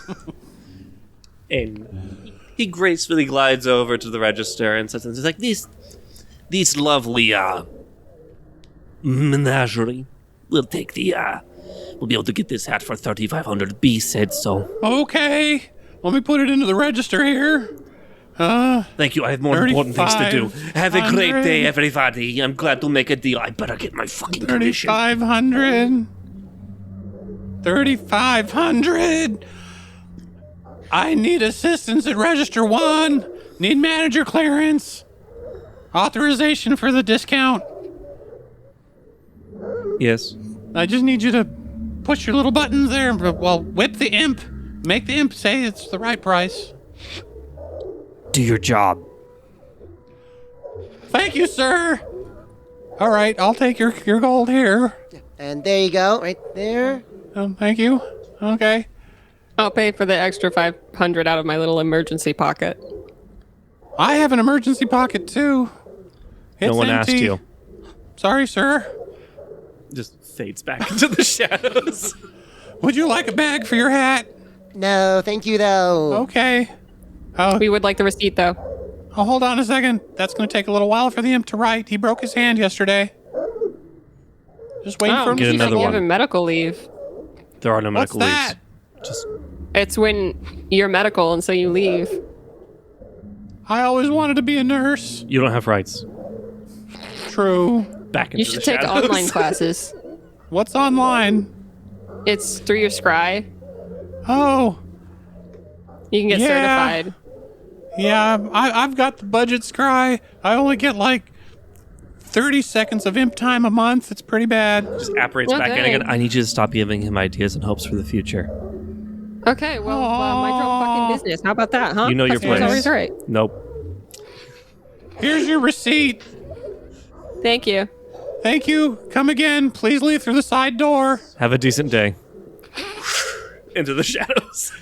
And he gracefully glides over to the register and says, "It's like these lovely menagerie. We'll take the we'll be able to get this hat for 3,500. B said so. Okay. Let me put it into the register here. Thank you. I have more important things to do. Have a great 3,500. day, everybody. I'm glad to make a deal. I better get my fucking commission. 3,500. 3,500. I need assistance at Register 1. Need manager clearance. Authorization for the discount. Yes. I just need you to push your little buttons there. Well, whip the imp. Make the imp say it's the right price. Do your job. Thank you, sir. All right, I'll take your gold here. And there you go, right there. Thank you. Okay. I'll pay for the extra 500 out of my little emergency pocket. I have an emergency pocket too. It's No one empty. asked you. Sorry, sir. Just fades back into the shadows. Would you like a bag for your hat? No, thank you, though. Okay. We would like the receipt, though. Oh, hold on a second. That's going to take a little while for the imp to write. He broke his hand yesterday. Just waiting for him Get to another You one. have a medical leave. There are no What's medical that? leaves. Just It's when you're medical and so you leave. I always wanted to be a nurse. you don't have rights. True. Back into You should the take shadows. online classes. What's online? It's through your scry. Oh, You can get Yeah. certified. yeah. I've got the budget scry. I only get like 30 seconds of imp time a month. It's pretty bad. Just apparates back in Okay. again. I need you to stop giving him ideas and hopes for the future. Okay, well, mind your own fucking business. How about that, huh? You know your Customer's place. always right. Nope. Here's your receipt. Thank you. Thank you. Come again. Please leave through the side door. Have a decent day. Into the shadows.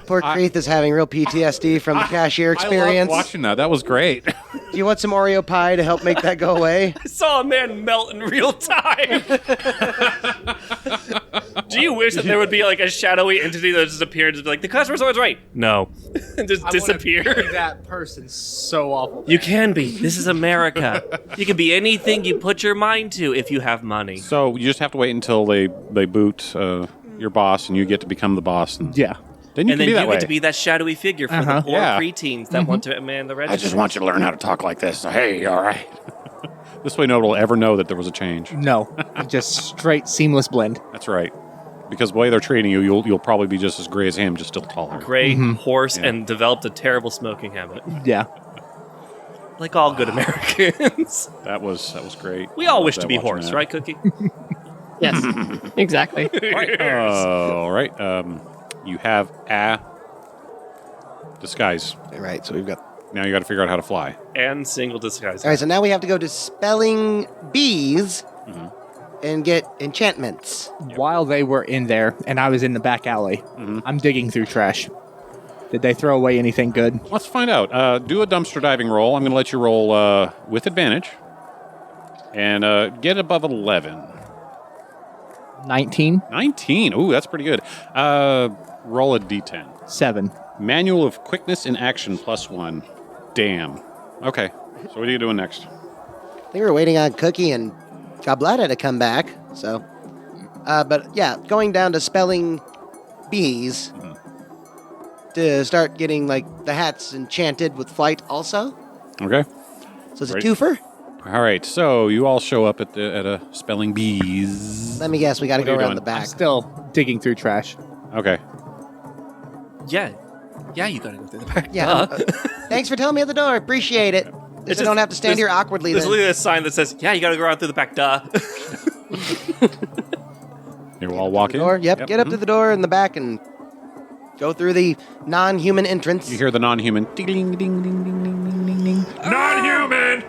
Poor Creeth is having real PTSD from the cashier experience. I loved watching that. That was great. Do you want some Oreo pie to help make that go away? I saw a man melt in real time. Do you wish that there would be like a shadowy entity that just appeared and be like, the customer's always right? No. And just disappear. That person so awful. You can be. This is America. You can be anything you put your mind to if you have money. So you just have to wait until they boot your boss and you get to become the boss. And Yeah. then you And can then be you that way. get to be that shadowy figure for the poor Yeah. preteens that want to man the register. I just want you to learn how to talk like this. Hey, all right. This way nobody will ever know that there was a change. No, just straight seamless blend. That's right. Because the way they're treating you, you'll probably be just as gray as him, just still taller. Gray, horse, and developed a terrible smoking habit. Yeah. Like all good Americans. That was great. We I all loved wish to that be watching horse, that. right, Cookie? Yes, exactly. All right. You have a disguise. All right, so we've got Now you got to figure out how to fly. And single disguise. All right, so now we have to go to spelling bees and get enchantments. While they were in there, and I was in the back alley, I'm digging through trash. Did they throw away anything good? Let's find out. Do a dumpster diving roll. I'm going to let you roll with advantage. And get above 11. 19. 19. Ooh, that's pretty good. Roll a d10. 7. Manual of quickness in action +1. Damn. Okay. So what are you doing next? I think we're waiting on Cookie and Gabletta to come back. So, but yeah, going down to spelling bees to start getting like the hats enchanted with flight also. Okay. So it's a twofer. All right. So you all show up at a spelling bees. Let me guess, we got to What go are you around doing? the back. I'm still digging through trash. Okay. Yeah, you gotta go through the back. Yeah. Thanks for telling me at the door. Appreciate it. I don't have to stand here awkwardly. There's Then. literally a sign that says, "Yeah, you gotta go around through the back." Duh. You all walk in. Door. Yep. Get up to the door in the back and go through the non-human entrance. You hear the non-human ding ding ding ding ding ding ding ding ding. Non-human.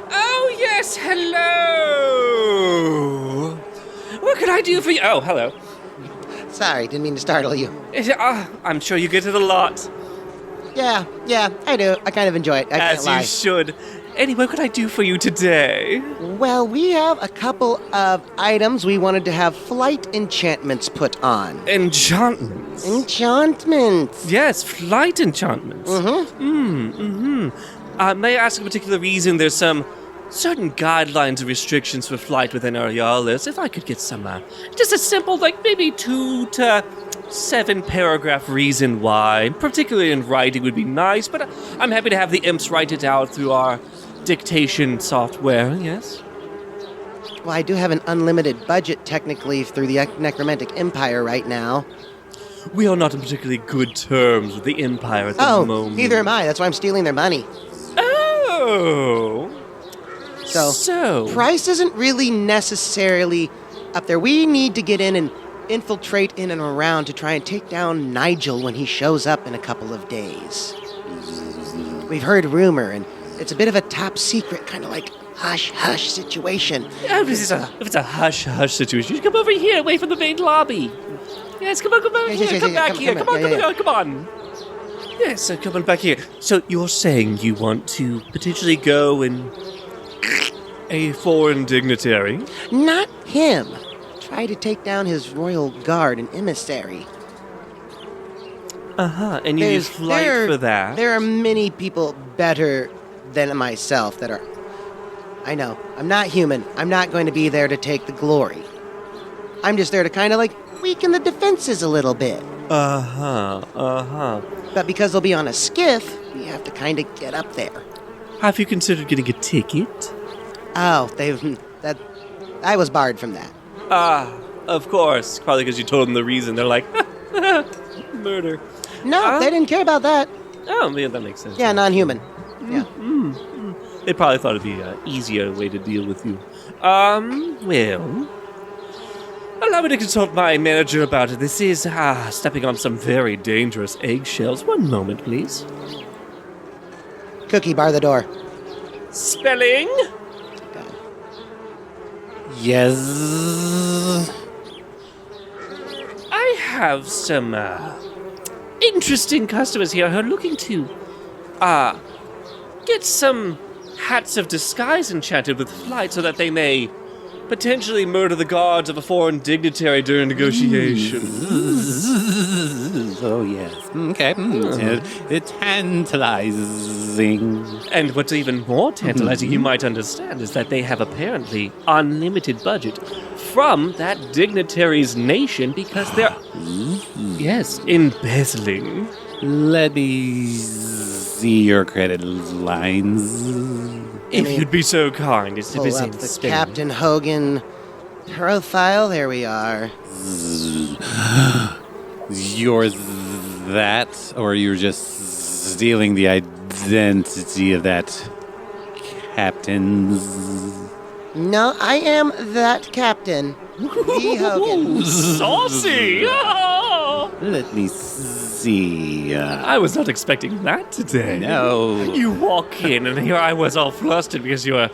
Oh yes, hello. What can I do for you? Oh, hello. Sorry, didn't mean to startle you. I'm sure you get it a lot. Yeah, I do. I kind of enjoy it. I can't As lie. you should. Anyway, what can I do for you today? Well, we have a couple of items we wanted to have flight enchantments put on. Enchantments? Enchantments. Yes, flight enchantments. May I ask a particular reason? There's some certain guidelines and restrictions for flight within Arraiolos. If I could get some, just a simple, like maybe 2 to 7 paragraph reason why, particularly in writing would be nice, but I'm happy to have the imps write it out through our dictation software, yes? Well, I do have an unlimited budget technically through the Necromantic Empire right now. We are not in particularly good terms with the Empire at the moment. Neither am I. That's why I'm stealing their money. Oh. So, price isn't really necessarily up there. We need to get in and infiltrate in and around to try and take down Nigel when he shows up in a couple of days. We've heard rumor, and it's a bit of a top secret, kind of like hush-hush situation. If it's a hush-hush situation, you come over here, away from the main lobby. Yes, come on, come on, Yes, come back here. Come on. Come on. Yes, so come on back here. So you're saying you want to potentially go and a foreign dignitary? Not him. Try to take down his royal guard and emissary. And you use flight for that? There are many people better than myself that are... I know. I'm not human. I'm not going to be there to take the glory. I'm just there to kind of like weaken the defenses a little bit. But because they'll be on a skiff, we have to kind of get up there. Have you considered getting a ticket? Oh, I was barred from that. Of course. Probably because you told them the reason. They're like, murder. No, they didn't care about that. Oh, yeah, that makes sense. Yeah, non-human. Yeah. They probably thought it'd be an easier way to deal with you. Well... Allow me to consult my manager about it. This is, stepping on some very dangerous eggshells. One moment, please. Cookie, bar the door. Spelling? Yes. I have some, interesting customers here who are looking to, get some hats of disguise enchanted with flight so that they may potentially murder the guards of a foreign dignitary during negotiations. Oh, yes. Okay. It's tantalizing. And what's even more tantalizing, you might understand, is that they have apparently unlimited budget from that dignitary's nation because they're, yes, embezzling. Let me see your credit lines. If you'd be so kind as to Pull up visit the Spain. Captain Hogan profile. There we are. You're that, or you're just stealing the identity of that captain? No, I am that captain. V. Hogan. Saucy! Let me see see. I was not expecting that today. No. You walk in, and here I was all flustered because you are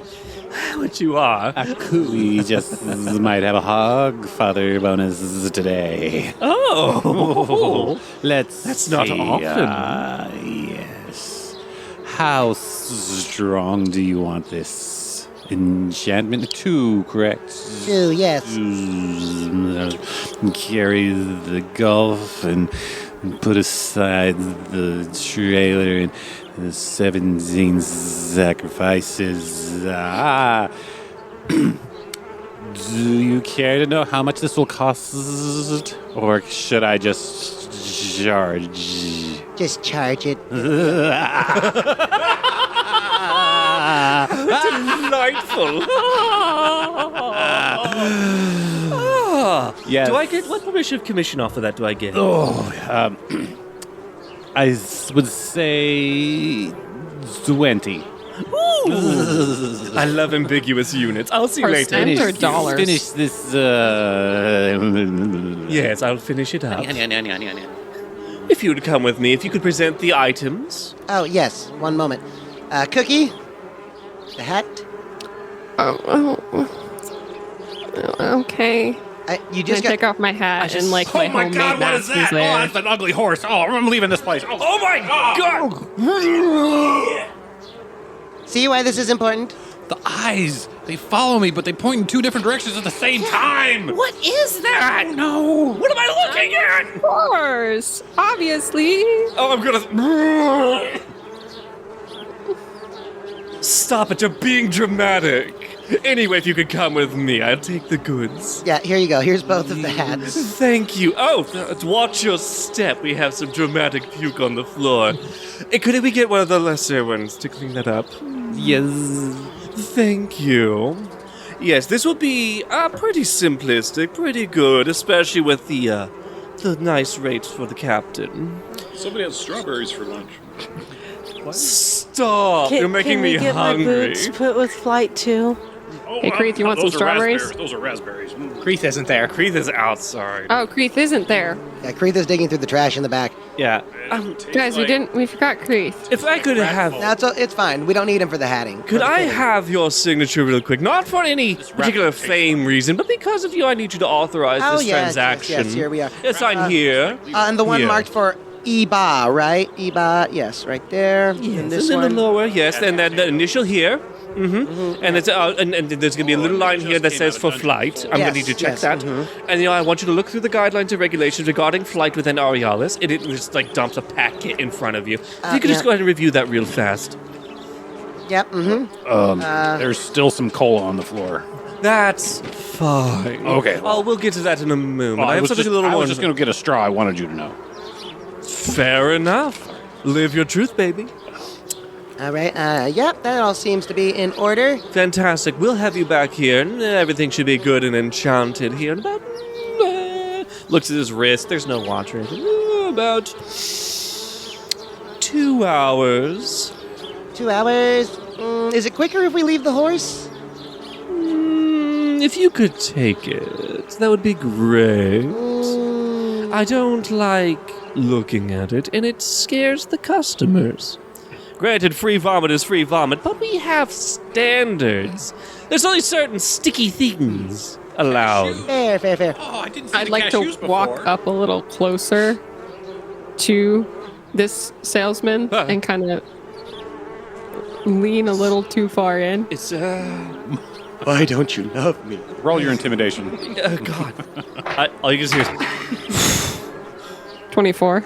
what you are. We just might have a hog father bonus today. Oh. That's not see. often. Yes. How strong do you want this? Enchantment 2, correct? 2, yes. Carry the gulf and put aside the trailer and the 17 sacrifices. Do you care to know how much this will cost? Or should I just charge? Just charge it. Delightful. Yes. Do I get what permission of commission off of that? Do I get? I would say 20. I love ambiguous units. I'll see you later. Percent or dollars? Finish this. Yes, I'll finish it up. If you would come with me, if you could present the items. Oh, yes. One moment. Cookie? The hat? Okay. You Can just I take off my hat and like my homemade mask is there? Oh, that's an ugly horse. Oh, I'm leaving this place. Oh my god! See why this is important? The eyes. They follow me, but they point in 2 different directions at the same time. What is that? No. What am I looking at? Of course, obviously. Oh, I'm gonna. Stop it! You're being dramatic. Anyway, if you could come with me, I'll take the goods. Yeah, here you go. Here's both of the hats. Thank you. Oh, watch your step. We have some dramatic puke on the floor. Could we get one of the lesser ones to clean that up? Yes. Thank you. Yes, this will be pretty simplistic, pretty good, especially with the nice rates for the captain. Somebody has strawberries for lunch. Stop! You're making me Can we get hungry. my boots put with flight too? Hey, Creeth, you want some strawberries? Those are raspberries. Creeth isn't there. Creeth is out, sorry. Oh, Creeth isn't there. Yeah, Creeth is digging through the trash in the back. Yeah. Guys, we forgot Creeth. If I could have... No, it's fine. We don't need him for the hatting. Could I have your signature real quick? Not for any particular fame reason, but because of you, I need you to authorize this transaction. Yes, here we are. Yes, sign here. And the one Here. marked for EBA, right? EBA, yes, right there. Yes, and this and then one. the lower, yes, and then the initial here. And it's and there's gonna be a little line here that says for flight. I'm gonna need to check that. And I want you to look through the guidelines and regulations regarding flight within Arraiolos. It just like dumps a packet in front of you. If you could just go ahead and review that real fast. Yep. There's still some coal on the floor. That's fine. Okay. Oh, we'll get to that in a moment. I have something a little I more. was just going to get a straw. I wanted you to know. Fair enough. Live your truth, baby. All right. Yep. That all seems to be in order. Fantastic. We'll have you back here, and everything should be good and enchanted here in about. Looks at his wrist. There's no watch or anything. About 2 hours. 2 hours. Is it quicker if we leave the horse? If you could take it, that would be great. I don't like looking at it, and it scares the customers. Granted, free vomit is free vomit, but we have standards. There's only certain sticky things allowed. Fair. Oh, I didn't see I'd the like to cashews walk before. up a little closer to this salesman and kind of lean a little too far in. It's Why don't you love me? Roll your intimidation. God. All you can hear is 24.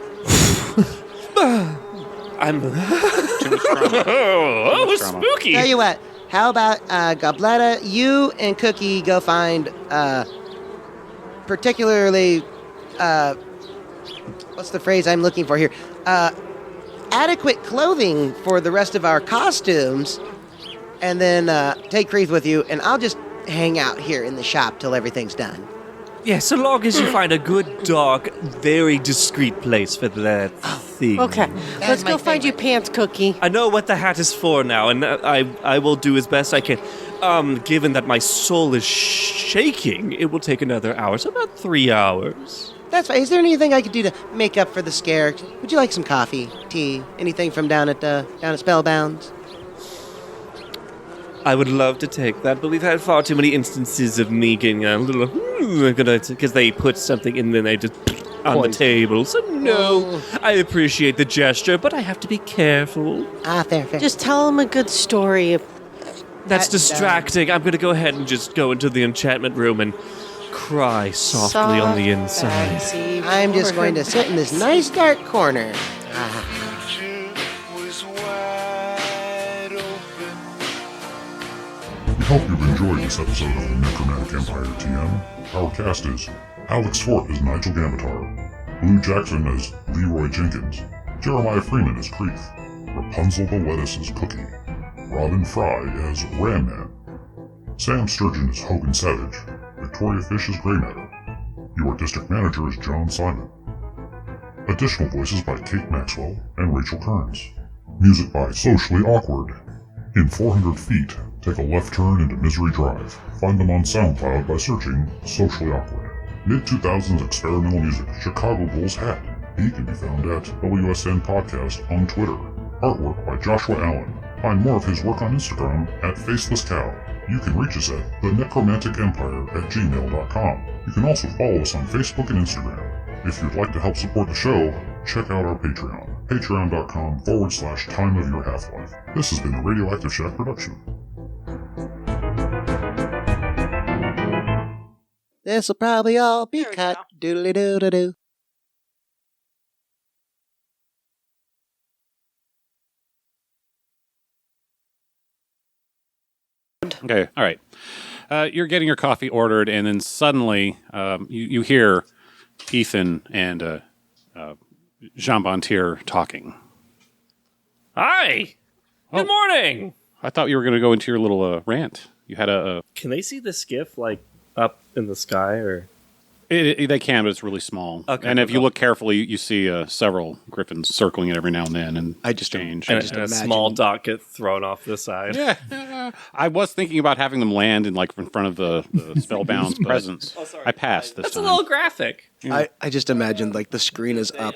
I'm. Too much trauma. Oh, spooky. Tell you what. How about Gobletta? You and Cookie go find particularly what's the phrase I'm looking for here? Adequate clothing for the rest of our costumes, and then take Creeth with you, and I'll just hang out here in the shop till everything's done. Yeah, so long as you find a good, dark, very discreet place for that thing. Okay, let's go find you pants, Cookie. I know what the hat is for now, and I will do as best I can. Given that my soul is shaking, it will take another hour, so about 3 hours. That's fine. Is there anything I could do to make up for the scare? Would you like some coffee, tea, anything from down at Spellbound? I would love to take that, but we've had far too many instances of me getting a little because they put something in, then they just on the table. So no, I appreciate the gesture, but I have to be careful. Fair. Just tell them a good story. That's distracting. I'm going to go ahead and just go into the enchantment room and cry softly on the inside. I'm just going to sit in this nice dark corner. We hope you've enjoyed this episode of the Necromantic Empire TM. Our cast is Alex Fort as Nigel Gamitar, Blue Jackson as Leroy Jenkins, Jeremiah Freeman as Creeth, Rapunzel the Lettuce as Cookie, Robin Fry as Ram Man, Sam Sturgeon as Hogan Savage, Victoria Fish as Grey Matter. Your district manager is John Simon. Additional voices by Kate Maxwell and Rachel Kearns. Music by Socially Awkward. In 400 feet, take a left turn into Misery Drive. Find them on SoundCloud by searching Socially Awkward. Mid-2000s experimental music, Chicago Bulls Hat. He can be found at WSN Podcast on Twitter. Artwork by Joshua Allen. Find more of his work on Instagram at Faceless Cow. You can reach us at thenecromanticempire@gmail.com. You can also follow us on Facebook and Instagram. If you'd like to help support the show, check out our Patreon. Patreon.com/Time of Your Half-Life. This has been a Radioactive Shack production. This'll probably all be cut. Doodly-doo-doo-doo. Okay, all right. You're getting your coffee ordered, and then suddenly you hear Ethan and Jean Bontier talking. Hi! Good morning! I thought you were going to go into your little rant. You had a... Can they see the skiff, like, up in the sky, or...? They can, but it's really small. Okay, and if you look carefully, you see several griffins circling it every now and then, and I just change. And a small dot get thrown off the side. Yeah. I was thinking about having them land in front of the Spellbound's presence. Oh, sorry. I passed this That's time. a little graphic. I just imagined the screen is up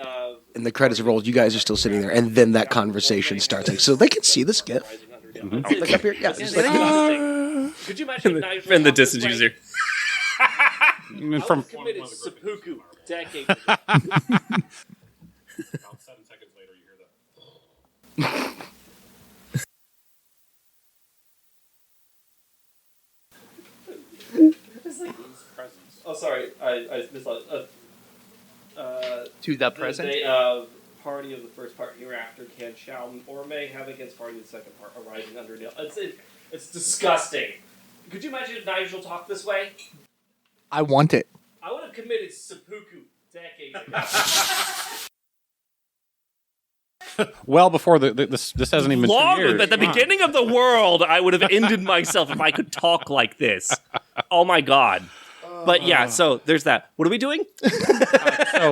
and the credits rolled. You guys are still sitting there, and then that conversation starts. So they can see the skiff. Mm-hmm. Look up here. Yeah. Could you imagine in the distance user? From committed seppuku decades ago. About 7 seconds later, you hear that. Oh, sorry, I missed to the present. The day of party of the first part hereafter shall or may have against party of the second part arising under nil. It's disgusting. Could you imagine if Nigel talked this way? I want it. I would have committed seppuku decades ago. Well before this hasn't even been 2 years. At the beginning of the world, I would have ended myself if I could talk like this. Oh my god. But yeah, so there's that. What are we doing? So